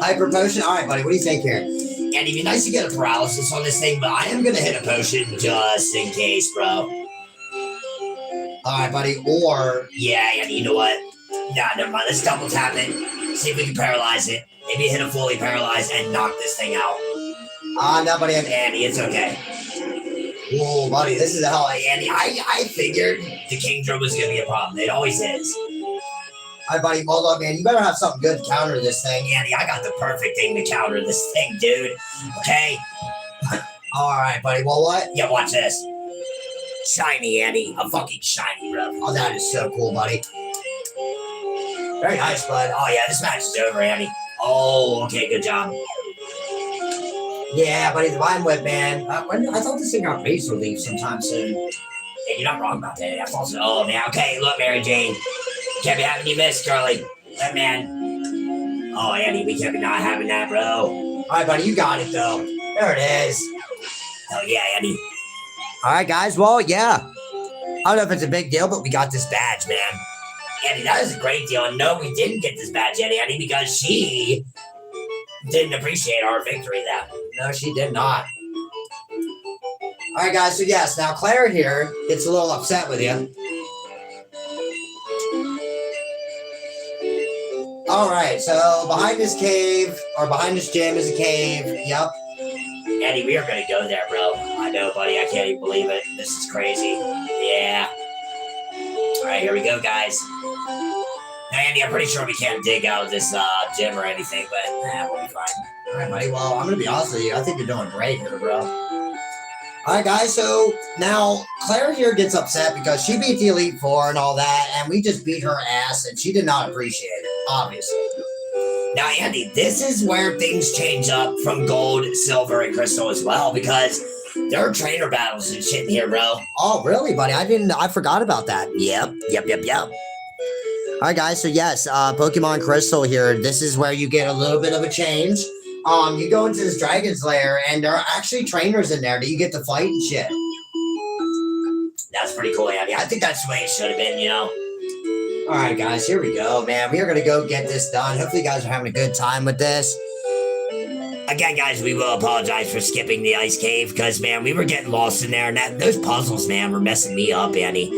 Hyper Potion. All right, buddy, what do you think here? Andy, it'd be nice to get a paralysis on this thing, but I am going to hit a potion just in case, bro. All right, buddy, or... Yeah, Andy, you know what? Nah, never mind. Let's double tap it. See if we can paralyze it. Maybe hit a fully paralyzed and knock this thing out. No, buddy. Andy, it's okay. Whoa, buddy, this is a hell of Andy. I figured the Kingdra was going to be a problem. It always is. All right, buddy, hold up, man. You better have something good to counter this thing. Andy, I got the perfect thing to counter this thing, dude. Okay? All right, buddy. Well, what? Yeah, watch this. Shiny, Andy. A fucking shiny, bro. Oh, that is so cool, buddy. Very nice, bud. Oh, yeah, this match is over, Andy. Oh, okay, good job. Yeah, buddy, the Vine Whip, man. I thought this thing got race relief sometime soon. Yeah, you're not wrong about that. That's also, oh, man. Okay, look, Mary Jane. Can't be having you miss, Charlie. That man. Oh, Andy, we can't be not having that, bro. All right, buddy, you got it, though. There it is. Hell yeah, Andy. All right, guys. Well, yeah. I don't know if it's a big deal, but we got this badge, man. Andy, that is a great deal. And no, we didn't get this badge yet, Andy, because she didn't appreciate our victory then. No, she did not. All right, guys. So, yes, now Claire here gets a little upset with you. All right, so behind this cave, or behind this gym is a cave. Yep. Andy, we are going to go there, bro. I know, buddy. I can't even believe it. This is crazy. Yeah. All right, here we go, guys. Now, Andy, I'm pretty sure we can't dig out of this gym or anything, but we'll be fine. All right, buddy. Well, I'm going to be honest with you. I think you're doing great here, bro. All right, guys. So now Claire here gets upset because she beat the Elite Four and all that, and we just beat her ass, and she did not appreciate it, obviously. Now, Andy, this is where things change up from gold, silver, and crystal as well, because there are trainer battles and shit in here, bro. Oh, really, buddy? I forgot about that. Yep. All right, guys. So, yes, Pokemon Crystal here. This is where you get a little bit of a change. You go into this Dragon's Lair, and there are actually trainers in there that you get to fight and shit. That's pretty cool, Andy. I think that's the way it should have been, you know? All right, guys, here we go, man. We are going to go get this done. Hopefully you guys are having a good time with this. Again, guys, we will apologize for skipping the ice cave because, man, we were getting lost in there. And those puzzles, man, were messing me up, Andy.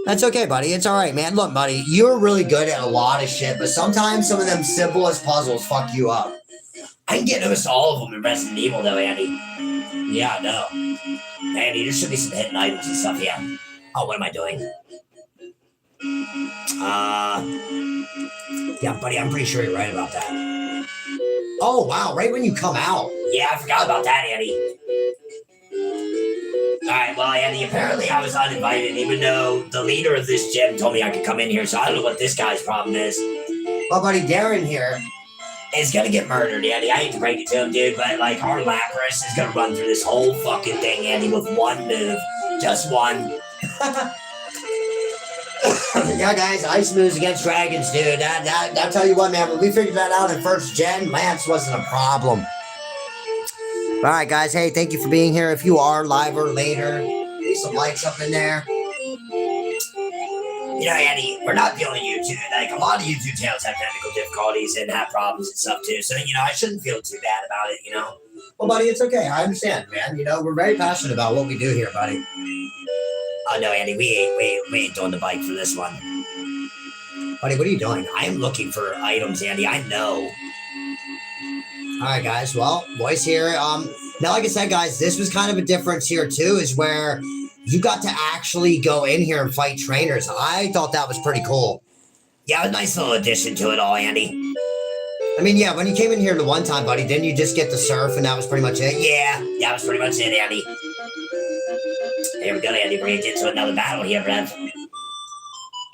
That's okay, buddy. It's all right, man. Look, buddy, you're really good at a lot of shit, but sometimes some of them simplest puzzles fuck you up. I can get almost all of them in Resident Evil, though, Andy. Yeah, no. Andy, there should be some hidden items and stuff, yeah. Oh, what am I doing? Yeah, buddy, I'm pretty sure you're right about that. Oh, wow, right when you come out. Yeah, I forgot about that, Andy. Alright, well, Andy, apparently I was uninvited, even though the leader of this gym told me I could come in here, so I don't know what this guy's problem is. Well, buddy, Darren here is gonna get murdered, Andy. I hate to break it to him, dude, but, like, our Lapras is gonna run through this whole fucking thing, Andy, with one move. Just one. Yeah, guys, ice moves against dragons, dude. I'll tell you what, man, when we figured that out in first gen, Lance wasn't a problem. All right, guys, hey, thank you for being here. If you are live or later, leave some likes up in there. You know, Andy, we're not the only YouTube. Like, a lot of YouTube channels have technical difficulties and have problems and stuff, too. So, you know, I shouldn't feel too bad about it, you know? Well, buddy, it's okay. I understand, man. You know, we're very passionate about what we do here, buddy. Oh no, Andy, we ain't doing the bike for this one. Buddy, what are you doing? I am looking for items, Andy. I know. All right, guys. Well, voice here. Now, like I said, guys, this was kind of a difference here too, is where you got to actually go in here and fight trainers. I thought that was pretty cool. Yeah, a nice little addition to it all, Andy. I mean, yeah, when you came in here the one time, buddy, didn't you just get to surf and that was pretty much it? Yeah, that was pretty much it, Andy. Here we go, Andy. We're gonna get to another battle here, Rev.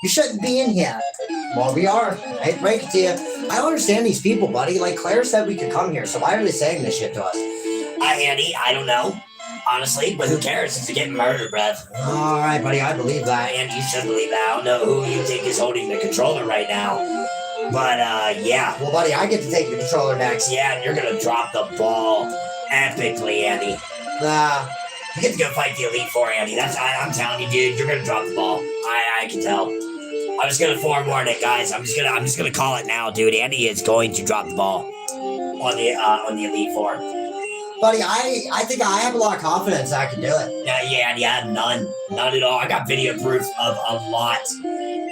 You shouldn't be in here. Well, we are. I hate to break it to you. I don't understand these people, buddy. Like, Claire said we could come here, so why are they saying this shit to us? Andy, I don't know. Honestly, but who cares? It's getting murdered, Rev. All right, buddy, I believe that. And you should believe that. I don't know who you think is holding the controller right now. But, yeah. Well, buddy, I get to take the controller next. Yeah, and you're gonna drop the ball epically, Andy. You get to go fight the Elite Four, Andy. I'm telling you, dude, you're gonna drop the ball. I can tell. I'm just gonna forewarn it, guys. I'm just gonna call it now, dude. Andy is going to drop the ball on the Elite Four. Buddy, I think I have a lot of confidence I can do it. Yeah, Andy, I have none at all. I got video proof of a lot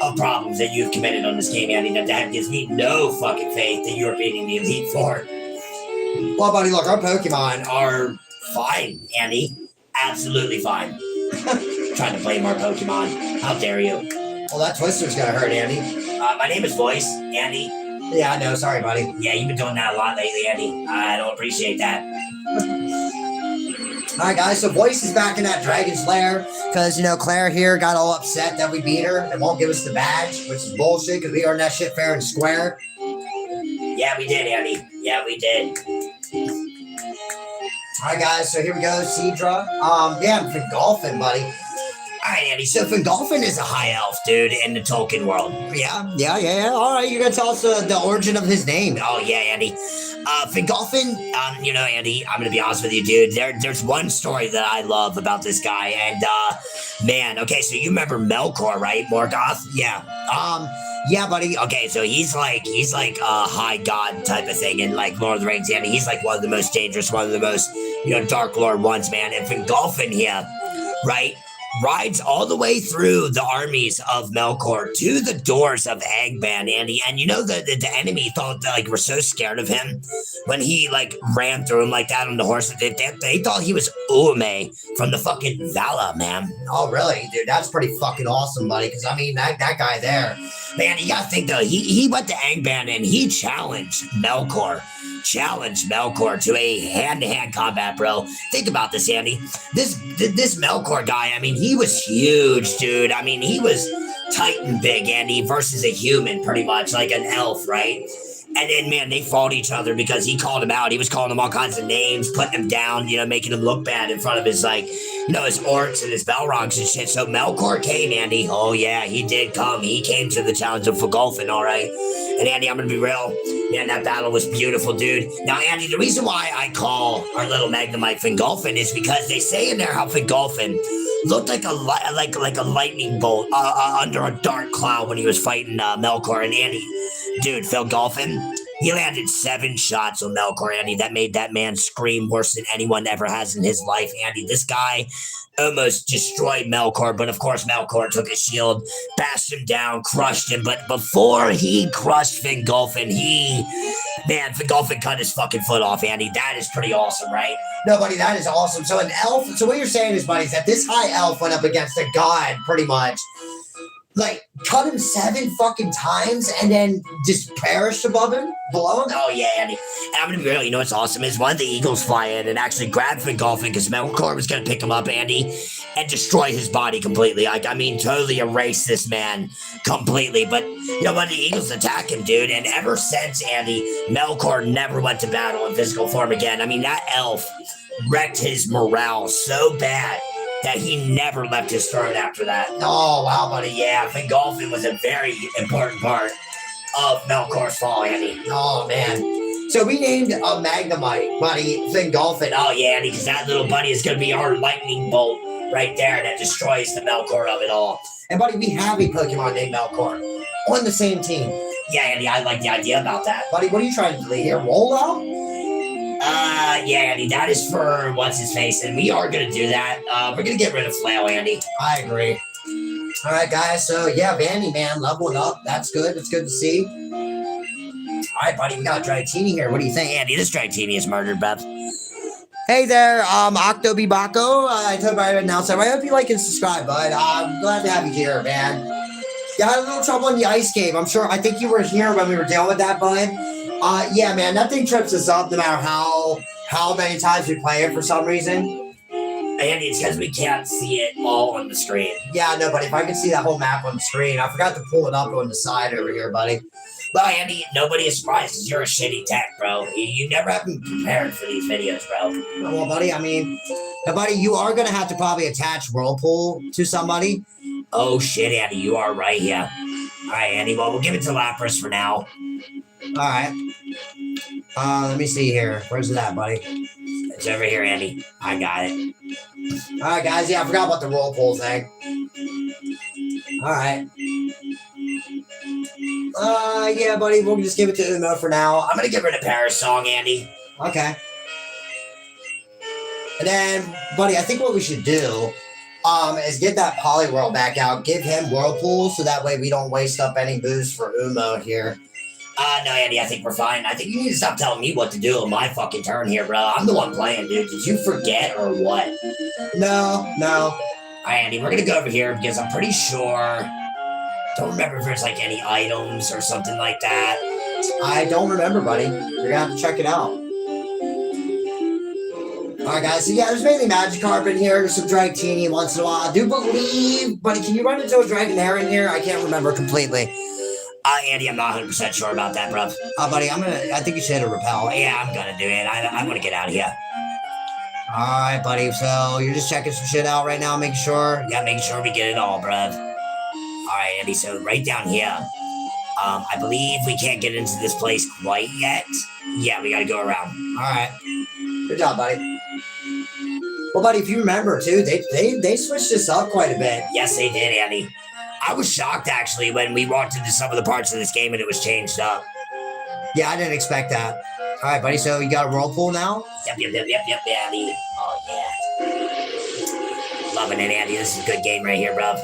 of problems that you've committed on this game, Andy. That gives me no fucking faith that you're beating the Elite Four. Well, buddy, look, our Pokemon are fine, Andy. Absolutely fine. Trying to blame our Pokemon. How dare you? Well, that Twister's gonna hurt, Andy. My name is Voice, Andy. Yeah, I know. Sorry, buddy. Yeah, you've been doing that a lot lately, Andy. I don't appreciate that. All right, guys. So Voice is back in that Dragon's Lair because, you know, Claire here got all upset that we beat her and won't give us the badge, which is bullshit because we earned that shit fair and square. Yeah, we did, Andy. Yeah, we did. All right, guys, so here we go, Seadra. Yeah, I'm Fingolfin, buddy. All right, Andy, so Fingolfin is a high elf, dude, in the Tolkien world. Yeah. All right, you're going to tell us the origin of his name. Oh, yeah, Andy. Fingolfin, you know, Andy, I'm going to be honest with you, dude. There's one story that I love about this guy, and, man, okay, so you remember Melkor, right, Morgoth? Yeah. Yeah, buddy. Okay, so he's like a high god type of thing in like Lord of the Rings, Andy. He's like one of the most dangerous, one of the most, you know, Dark Lord ones, man. And Fingolfin here, right, rides all the way through the armies of Melkor to the doors of Angband, Andy. And you know the enemy thought that, like, we're so scared of him when he like ran through him like that on the horse. They thought he was Uame from the fucking Vala, man. Oh, really, dude? That's pretty fucking awesome, buddy. Because I mean, that guy there, man. You gotta think though. He went to Angband and he challenged Melkor to a hand-to-hand combat, bro. Think about this, Andy. This Melkor guy, I mean, he was huge, dude. I mean, he was Titan big, Andy, versus a human, pretty much, like an elf, right? And then, man, they fought each other because he called him out. He was calling him all kinds of names, putting him down, you know, making him look bad in front of his, like, you know, his orcs and his Balrogs and shit. So Melkor came, Andy. Oh, yeah, he did come. He came to the challenge of Fingolfin, all right? And, Andy, I'm going to be real. Man, that battle was beautiful, dude. Now, Andy, the reason why I call our little Magnemite Fingolfin is because they say in there how Fingolfin looked like a lightning bolt under a dark cloud when he was fighting Melkor. And, Andy, dude, Fingolfin, he landed 7 shots on Melkor, Andy. That made that man scream worse than anyone ever has in his life, Andy. This guy almost destroyed Melkor, but of course Melkor took his shield, bashed him down, crushed him. But before he crushed Fingolfin, Fingolfin cut his fucking foot off, Andy. That is pretty awesome, right? No, buddy, that is awesome. So an elf, so what you're saying is, buddy, is that this high elf went up against a god, pretty much. Like, cut him 7 fucking times and then just perished below him? Oh, yeah, Andy. And I'm going to be real, you know what's awesome is one of the eagles fly in and actually grab Fingolfin because Melkor was going to pick him up, Andy, and destroy his body completely. Like, I mean, totally erase this man completely. But, you know, one of the eagles attack him, dude. And ever since, Andy, Melkor never went to battle in physical form again. I mean, that elf wrecked his morale so bad that he never left his throne after that. Oh, wow, buddy. Yeah, Fingolfin was a very important part of Melkor's fall, Andy. Oh, man. So we named a Magnemite, buddy, Fingolfin. Oh, yeah, Andy, because that little buddy is going to be our lightning bolt right there that destroys the Melkor of it all. And, buddy, we have a Pokemon named Melkor on the same team. Yeah, Andy, I like the idea about that. Buddy, what are you trying to do here? Roll out? Yeah, Andy, that is for what's-his-face, and we are gonna do that. We're gonna get rid of Flail, Andy. I agree. All right, guys, so yeah, Vandy, man, leveling up. That's good. It's good to see. All right, buddy, we got Dratini here. What do you think, Andy? This Dratini is murdered, bruv. Hey there, Octobibako. I told you I announced that. I hope you like and subscribe, bud. I'm glad to have you here, man. You had a little trouble in the ice cave. I'm sure. I think you were here when we were dealing with that, bud. Yeah, man, that thing trips us up no matter how many times we play it for some reason. Andy, it's because we can't see it all on the screen. Yeah, no, buddy. If I could see that whole map on the screen, I forgot to pull it up on the side over here, buddy. Well, Andy, nobody is surprised because you're a shitty tech, bro. You never have been prepared for these videos, bro. Well, buddy, I mean, buddy, you are going to have to probably attach Whirlpool to somebody. Oh, shit, Andy, you are right, yeah. All right, Andy, well, we'll give it to Lapras for now. All right. Let me see here. Where's it at, buddy? It's over here, Andy. I got it. All right, guys. Yeah, I forgot about the Whirlpool thing. All right. Yeah, buddy. We'll just give it to Umo for now. I'm gonna get rid of Paris Song, Andy. Okay. And then, buddy, I think what we should do is get that Poliwhirl back out. Give him Whirlpool so that way we don't waste up any boost for Umo here. No, Andy, I think we're fine. I think you need to stop telling me what to do on my fucking turn here, bro. I'm the one playing, dude. Did you forget or what? No. All right, Andy, we're gonna go over here because I'm pretty sure... Don't remember if there's, like, any items or something like that. I don't remember, buddy. You're gonna have to check it out. Alright, guys. So, yeah, there's mainly Magikarp in here. There's some Dratini once in a while. I do believe... Buddy, can you run into a Dragonair in here? I can't remember completely. Andy, I'm not 100% sure about that, bro. Buddy, I think you should hit a repel. Yeah, I'm gonna do it. I want to get out of here. Alright, buddy. So, you're just checking some shit out right now, making sure? Yeah, making sure we get it all, bruv. Alright, Andy, so right down here. I believe we can't get into this place quite yet. Yeah, we gotta go around. Alright. Good job, buddy. Well, buddy, if you remember, too, they switched this up quite a bit. Yes, they did, Andy. I was shocked, actually, when we walked into some of the parts of this game and it was changed up. Yeah, I didn't expect that. All right, buddy, so you got a Whirlpool now? Yep, Andy. Oh, yeah. Loving it, Andy. This is a good game right here, bro.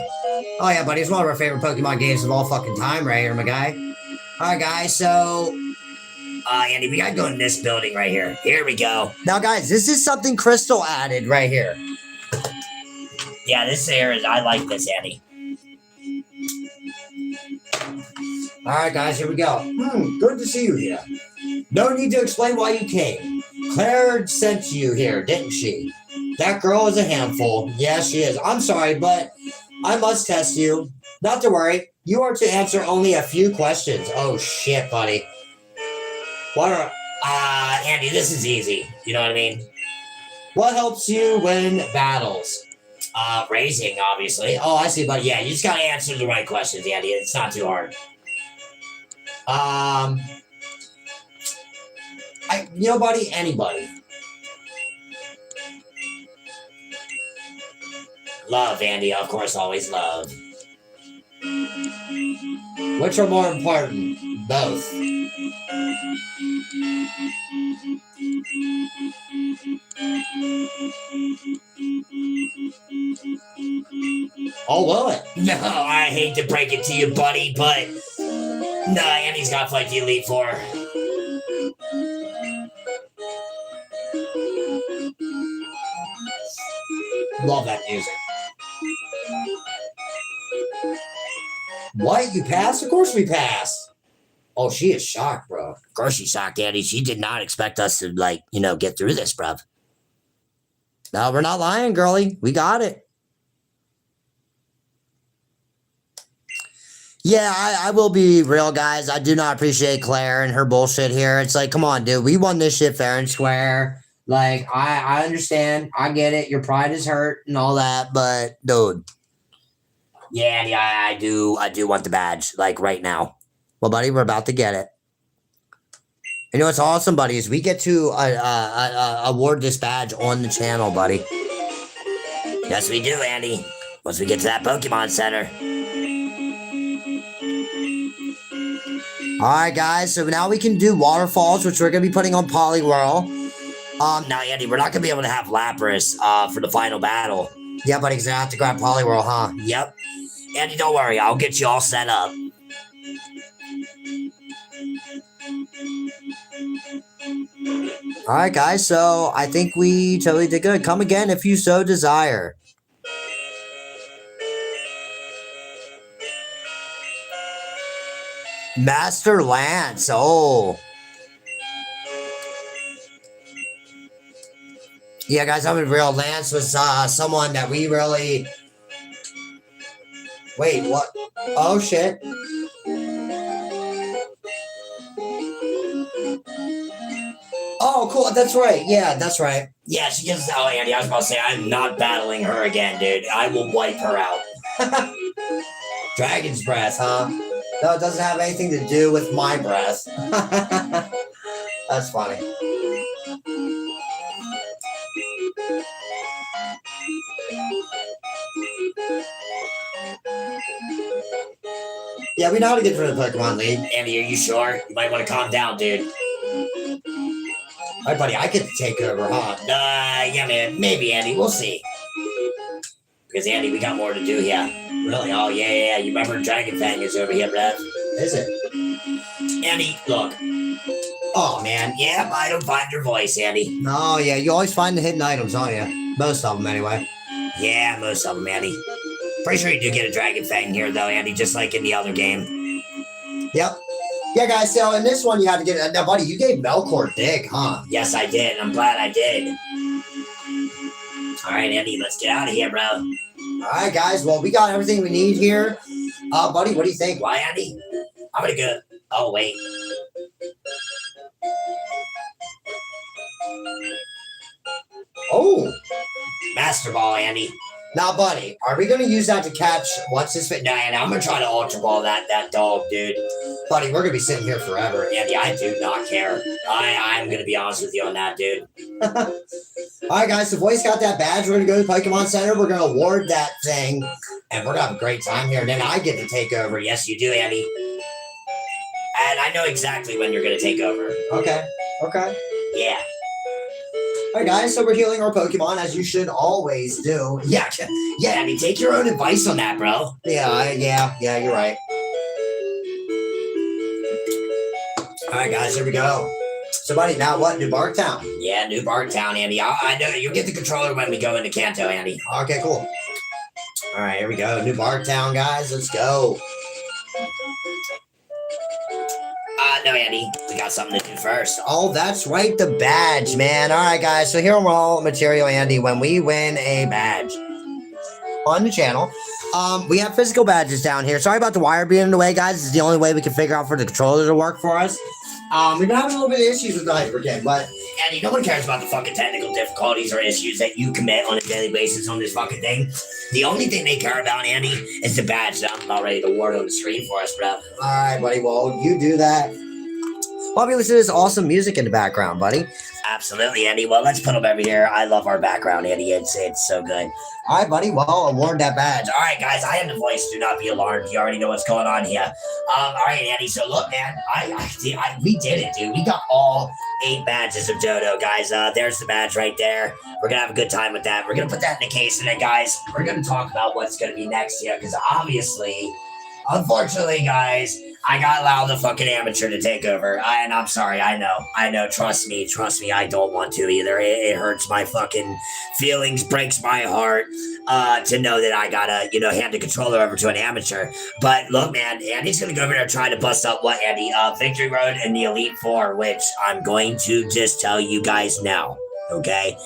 Oh, yeah, buddy. It's one of our favorite Pokemon games of all fucking time right here, my guy. All right, guys, so... Andy, we gotta go in this building right here. Here we go. Now, guys, this is something Crystal added right here. Yeah, this here is... I like this, Andy. All right, guys, here we go. Good to see you here. No need to explain why you came. Claire sent you here, didn't she? That girl is a handful. Yes, she is. I'm sorry, but I must test you. Not to worry. You are to answer only a few questions. Oh, shit, buddy. What are... Andy, this is easy. You know what I mean? What helps you win battles? Raising, obviously. Oh, I see, but yeah, you just gotta answer the right questions, Andy. It's not too hard. You know, buddy, anybody. Love, Andy, of course, always love. Which are more important? Both. Oh, will it? No, I hate to break it to you, buddy, but... Nah, Andy's got to fight the Elite Four. Love that music. What? You passed? Of course we passed. Oh, she is shocked, bro. Of course she's shocked, Andy. She did not expect us to, like, you know, get through this, bruv. No, we're not lying, girlie. We got it. Yeah, I will be real, guys. I do not appreciate Claire and her bullshit here. It's like, come on, dude. We won this shit fair and square. Like, I understand. I get it. Your pride is hurt and all that, but, dude. Yeah, I do want the badge, like, right now. Well, buddy, we're about to get it. You know what's awesome, buddy, is we get to award this badge on the channel, buddy. Yes, we do, Andy. Once we get to that Pokemon Center. Alright, guys, so now we can do waterfalls, which we're going to be putting on Poliwhirl. Now, Andy, we're not gonna be able to have Lapras, for the final battle. Yeah, buddy, because I have to grab Poliwhirl, huh? Yep. Andy, don't worry, I'll get you all set up. All right, guys, so I think we totally did good. Come again if you so desire. Master Lance, oh. Yeah, guys, I'm in real. Lance was someone that we really... Wait, what? Oh, shit. Oh, cool. That's right. Yeah, that's right. Yeah, she gets out, Andy. I was about to say, I'm not battling her again, dude. I will wipe her out. Dragon's breath, huh? No, it doesn't have anything to do with my breath. That's funny. Yeah, we know how to get through the Pokemon League. Andy, are you sure? You might want to calm down, dude. Alright, buddy, I get to take over, huh? Yeah, man. Maybe, Andy. We'll see. Because, Andy, we got more to do here. Really? Oh, yeah. You remember Dragon Fang is over here, Brad? Is it? Andy, look. Oh, man. Yeah, I don't find your voice, Andy. Oh, yeah. You always find the hidden items, don't you? Most of them, anyway. Yeah, most of them, Andy. Pretty sure you do get a Dragon Fang here, though, Andy, just like in the other game. Yep. Yeah, guys, so in this one, you had to get... Now, buddy, you gave Melkor Dig, huh? Yes, I did. I'm glad I did. All right, Andy, let's get out of here, bro. All right, guys. Well, we got everything we need here. Buddy, what do you think? Why, Andy? I'm going to go... Oh, wait. Oh. Master Ball, Andy. Now, buddy, are we going to use that to catch what's his fit? Nah, I'm going to try to Ultra Ball that dog, dude. Buddy, we're going to be sitting here forever. Andy, I do not care. I'm going to be honest with you on that, dude. All right, guys, so Voice got that badge. We're going to go to the Pokemon Center. We're going to award that thing, and we're going to have a great time here. And then I get to take over. Yes, you do, Andy. And I know exactly when you're going to take over. Okay. Yeah. All right, guys, so we're healing our Pokemon, as you should always do. Yeah, I mean, take your own advice on that, bro. Yeah, you're right. All right, guys, here we go. So, buddy, now what? New Barktown? Yeah, New Barktown, Andy. I know you'll get the controller when we go into Kanto, Andy. Okay, cool. All right, here we go. New Barktown, guys. Let's go. No, Andy, we got something to do first. Oh, that's right, the badge, man. All right, guys, so here on Raw Material, Andy, when we win a badge on the channel, we have physical badges down here. Sorry about the wire being in the way, guys. This is the only way we can figure out for the controller to work for us. We've been having a little bit of issues with the Hyper Kid, but Andy, no one cares about the fucking technical difficulties or issues that you commit on a daily basis on this fucking thing. The only thing they care about, Andy, is the badge that I'm about ready to award on the screen for us, bro. All right, buddy. Well, you do that. While we listen to this awesome music in the background, buddy. Absolutely, Andy. Well, let's put them over here. I love our background, Andy. It's so good. All right, buddy. Well, award that badge. All right, guys. I am the voice. Do not be alarmed. You already know what's going on here. All right, Andy. So, look, man. We did it, dude. We got all 8 badges of Johto, guys. There's the badge right there. We're going to have a good time with that. We're going to put that in the case. And then, guys, we're going to talk about what's going to be next here. Because, obviously, unfortunately, guys, I gotta allow the fucking amateur to take over. And I'm sorry, I know. Trust me, I don't want to either. It hurts my fucking feelings, breaks my heart to know that I gotta, hand the controller over to an amateur. But look, man, Andy's gonna go over there and try to bust up what, Andy? Victory Road in the Elite Four, which I'm going to just tell you guys now, okay?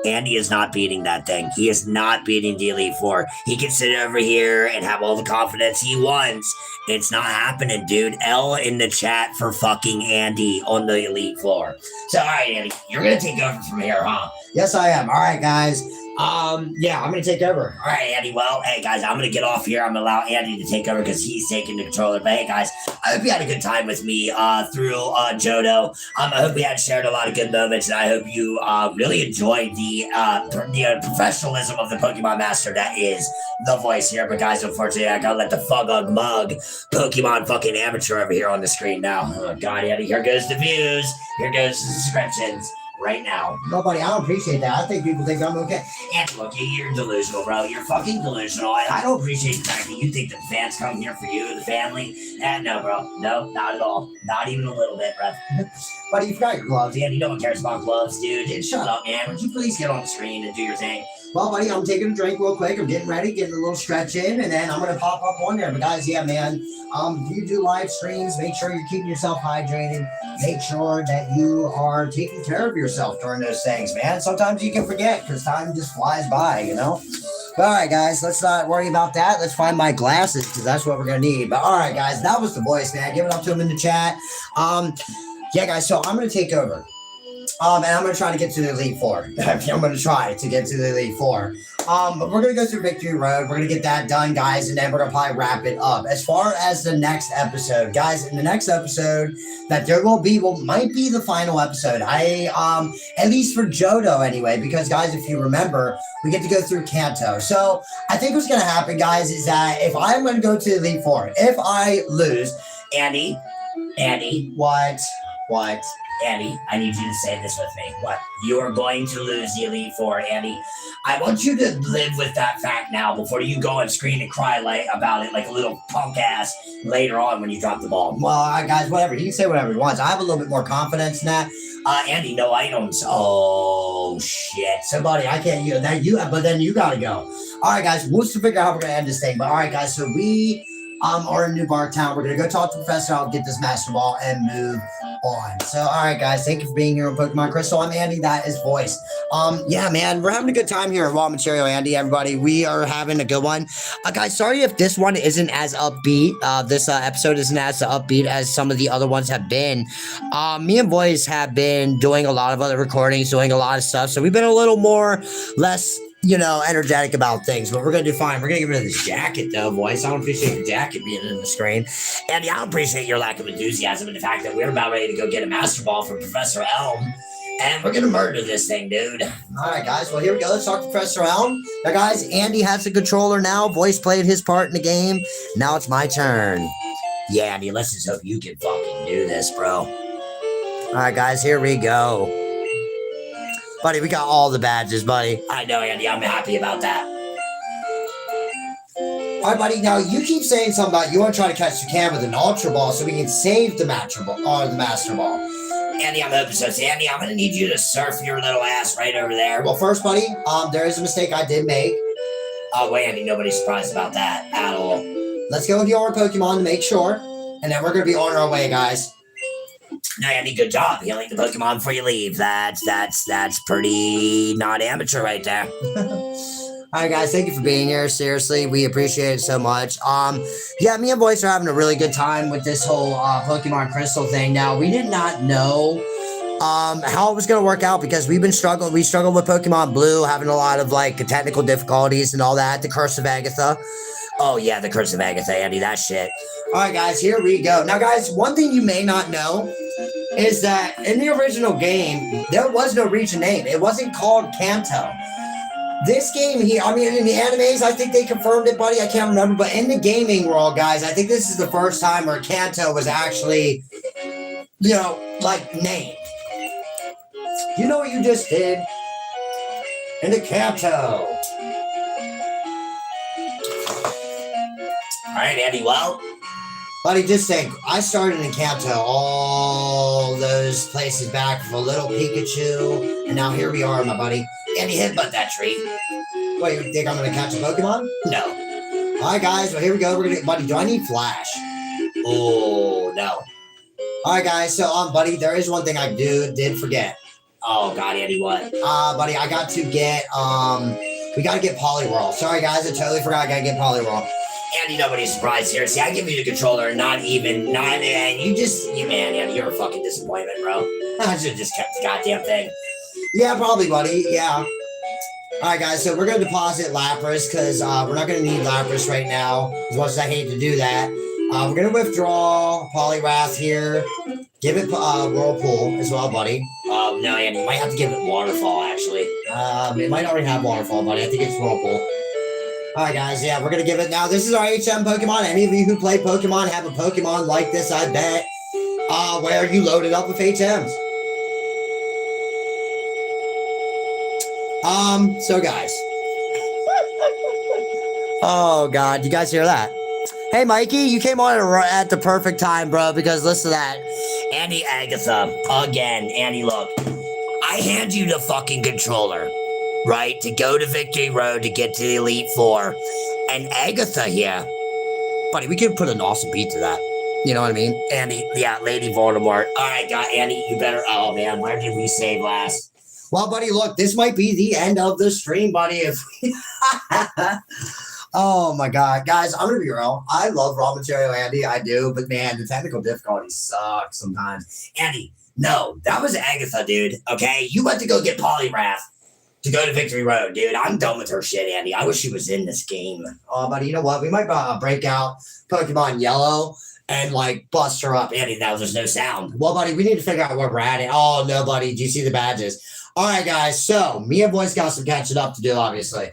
Andy is not beating that thing. He is not beating the Elite Four. He can sit over here and have all the confidence he wants. It's not happening, dude. L in the chat for fucking Andy on the Elite Four. So, all right, Andy, you're going to take over from here, huh? Yes, I am. All right, guys. Yeah, I'm going to take over. All right, Andy. Well, hey, guys, I'm going to get off here. I'm going to allow Andy to take over because he's taking the controller. But, hey, guys, I hope you had a good time with me through Johto. I hope we had shared a lot of good moments, and I hope you really enjoyed the professionalism of the Pokemon Master that is the voice here. But, guys, unfortunately, I got to let the Fugug Mug Pokemon fucking amateur over here on the screen now. Oh, God, Andy, here goes the views. Here goes the subscriptions. right now. Nobody, I don't appreciate that. I think people think I'm okay. And look, you're delusional, bro. You're fucking delusional. And I don't appreciate the fact that you think that the fans come here for you, the family. And no, bro. No, not at all. Not even a little bit, bro. Buddy, you forgot your gloves. Andy, no one cares about gloves, dude. Shut up, man. Would you please get on the screen and do your thing? Well, buddy, I'm taking a drink real quick. I'm getting ready, getting a little stretch in, and then I'm going to pop up on there. But guys, yeah, man, you do live streams. Make sure you're keeping yourself hydrated. Make sure that you are taking care of yourself during those things, man. Sometimes you can forget because time just flies by, you know? But all right, guys, let's not worry about that. Let's find my glasses because that's what we're going to need. But all right, guys, that was the voice, man. Give it up to him in the chat. Yeah, guys, so I'm going to take over. And I'm going to try to get to the Elite Four. I'm going to try to get to the Elite Four. But we're going to go through Victory Road. We're going to get that done, guys, and then we're going to probably wrap it up. As far as the next episode, guys, in the next episode that there will be, might be the final episode. At least for Johto anyway, because, guys, if you remember, we get to go through Kanto. So I think what's going to happen, guys, is that if I'm going to go to the Elite Four, if I lose, Andy, what? Andy, I need you to say this with me. What? You are going to lose the Elite Four, Andy. I want you to live with that fact now before you go and scream and cry about it like a little punk ass later on when you drop the ball. Well, guys, whatever. He can say whatever he wants. I have a little bit more confidence in that. Andy, no items. Oh, shit. So, buddy, I can't, but then you got to go. All right, guys, we'll still figure out how we're going to end this thing. But, all right, guys, so we are in New Barktown. We're going to go talk to Professor. I'll get this Master Ball and move on. So, all right, guys, thank you for being here on Pokemon Crystal. I'm Andy. That is Voice. Yeah, man, we're having a good time here at Raw Material, Andy. Everybody, we are having a good one. Guys, sorry if this one isn't as upbeat. This episode isn't as upbeat as some of the other ones have been. Me and Voice have been doing a lot of other recordings, doing a lot of stuff. So we've been a little less energetic about things, but we're going to do fine. We're going to get rid of this jacket, though, Voice. I don't appreciate the jacket being in the screen. Andy, I don't appreciate your lack of enthusiasm and the fact that we're about ready to go get a Master Ball from Professor Elm, and we're going to murder this thing, dude. All right, guys. Well, here we go. Let's talk to Professor Elm. Now, guys, Andy has the controller now. Voice played his part in the game. Now it's my turn. Yeah, Andy, let's just hope you can fucking do this, bro. All right, guys, here we go. Buddy, we got all the badges, buddy. I know, Andy. I'm happy about that. All right, buddy. Now, you keep saying something about you want to try to catch the can with an Ultra Ball so we can save the Master Ball, or the Master Ball. Andy, I'm hoping so. Andy, I'm going to need you to surf your little ass right over there. Well, first, buddy, there is a mistake I did make. Oh, wait, Andy. Nobody's surprised about that at all. Let's go with your Pokemon to make sure, and then we're going to be on our way, guys. Now, Andy, good job healing the Pokemon before you leave. That's pretty not amateur right there. All right, guys, thank you for being here. Seriously, we appreciate it so much. Yeah, me and Voice are having a really good time with this whole Pokemon Crystal thing. Now, we did not know how it was going to work out because we've been struggling. We struggled with Pokemon Blue, having a lot of technical difficulties and all that. The Curse of Agatha. Oh, yeah, the Curse of Agatha, Andy, that shit. All right, guys, here we go. Now, guys, one thing you may not know is that in the original game, there was no region name. It wasn't called Kanto. This game here, I mean, in the animes, I think they confirmed it, buddy. I can't remember. But in the gaming world, guys, I think this is the first time where Kanto was actually, named. You know what you just did? In the Kanto. All right, Andy, well, buddy, just think, I started in Kanto all those places back with a little Pikachu, and now here we are, my buddy. Andy, headbutt that tree. Wait, you think I'm going to catch a Pokemon? No. All right, guys, well, here we go. Buddy, do I need Flash? Oh, no. All right, guys, so, buddy, there is one thing I did forget. Oh, God, Andy, what? Buddy, I got to get, we got to get Poliwhirl. Sorry, guys, I totally forgot I got to get Poliwhirl. Andy, nobody's surprised here. See, I give you the controller, Andy, you're a fucking disappointment, bro. I should have just kept the goddamn thing. Yeah, probably, buddy, yeah. All right, guys, so we're going to deposit Lapras, because we're not going to need Lapras right now, as much as I hate to do that. We're going to withdraw Poliwrath here. Give it Whirlpool as well, buddy. No, Andy, you might have to give it Waterfall, actually. It might already have Waterfall, buddy. I think it's Whirlpool. All right, guys, yeah, we're going to give it now. This is our HM Pokemon. Any of you who play Pokemon have a Pokemon like this, I bet, where you load it up with HMs. So guys. Oh God, you guys hear that? Hey Mikey, you came on at the perfect time, bro, because listen to that. Andy Agatha, again, Andy, look. I hand you the fucking controller, right? To go to Victory Road to get to the Elite Four. And Agatha here. Buddy, we could put an awesome beat to that. You know what I mean? Andy, yeah, Lady Voldemort. All right, Andy, you better. Oh man, where did we save last? Well, buddy, look, this might be the end of the stream, buddy. If oh my God, guys, I'm gonna be real. I love raw material, Andy. I do, but man, the technical difficulty sucks sometimes. Andy, no, that was Agatha, dude. Okay, you went to go get Polyrath to go to Victory Road, dude. I'm done with her shit, Andy. I wish she was in this game. Oh, buddy, you know what? We might break out Pokemon Yellow and like bust her up, Andy. Now there's no sound. Well, buddy, we need to figure out where we're at. Oh no, buddy. Do you see the badges? All right, guys. So me and Voice got some catching up to do, obviously.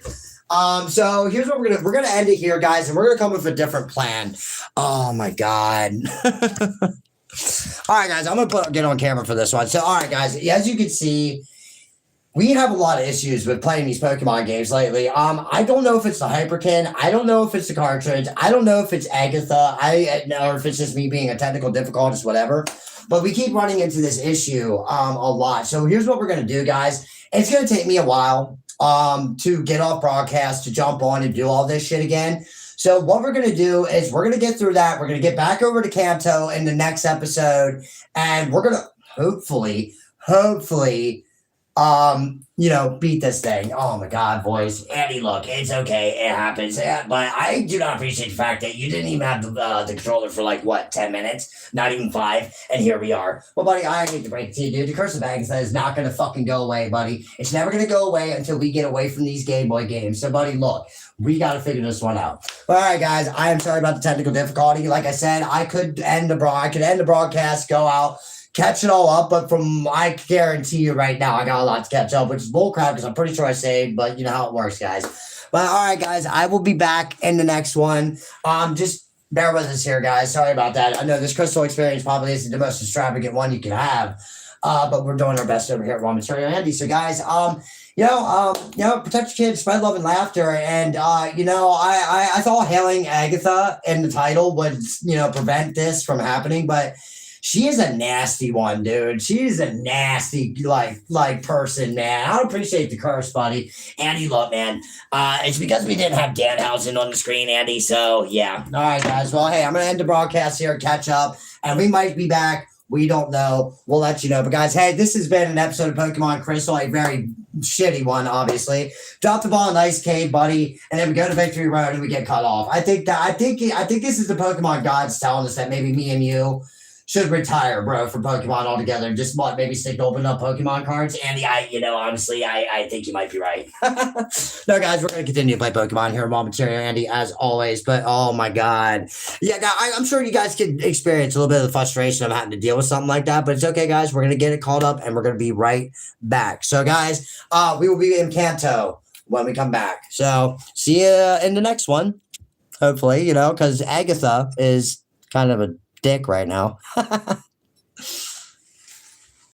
So here's what we're gonna end it here, guys, and we're gonna come with a different plan. Oh my God. All right, guys. I'm gonna get on camera for this one. So, all right, guys. As you can see, we have a lot of issues with playing these Pokemon games lately. I don't know if it's the Hyperkin. I don't know if it's the cartridge. I don't know if it's Agatha. Or if it's just me being a technical difficultist, whatever. But we keep running into this issue a lot. So here's what we're going to do, guys. It's going to take me a while to get off broadcast, to jump on and do all this shit again. So what we're going to do is we're going to get through that. We're going to get back over to Kanto in the next episode. And we're going to hopefully, beat this thing. Oh my God, Voice. Andy, look, it's okay. It happens. But I do not appreciate the fact that you didn't even have the controller for like, what, 10 minutes? Not even 5. And here we are. Well, buddy, I hate to break it to you, dude. The Curse of Agatha is not going to fucking go away, buddy. It's never going to go away until we get away from these Game Boy games. So, buddy, look, we got to figure this one out. All right, guys, I am sorry about the technical difficulty. Like I said, I could end the broadcast, go out, catch it all up, but I guarantee you right now, I got a lot to catch up, which is bullcrap because I'm pretty sure I saved, but you know how it works, guys. But all right, guys, I will be back in the next one. Just bear with us here, guys. Sorry about that. I know this crystal experience probably isn't the most extravagant one you can have, but we're doing our best over here at Raw Material Andy. So, guys, protect your kids, spread love and laughter, and I thought hailing Agatha in the title would prevent this from happening, but she is a nasty one, dude. She is a nasty, like person, man. I don't appreciate the curse, buddy. Andy, look, man. It's because we didn't have Danhausen on the screen, Andy. So, yeah. All right, guys. Well, hey, I'm going to end the broadcast here, catch up, and we might be back. We don't know. We'll let you know. But, guys, hey, this has been an episode of Pokemon Crystal, a very shitty one, obviously. Drop the ball in Ice Cave, buddy, and then we go to Victory Road and we get cut off. I think this is the Pokemon gods telling us that maybe me and you should retire, bro, from Pokemon altogether. Just maybe stick to open up Pokemon cards. Andy, honestly, I think you might be right. No, guys, we're going to continue to play Pokemon here in Raw Material, Andy, as always. But, oh, my God. Yeah, I'm sure you guys can experience a little bit of the frustration of having to deal with something like that. But it's okay, guys. We're going to get it called up, and we're going to be right back. So, guys, we will be in Kanto when we come back. So, see you in the next one, hopefully, because Agatha is kind of a dick right now.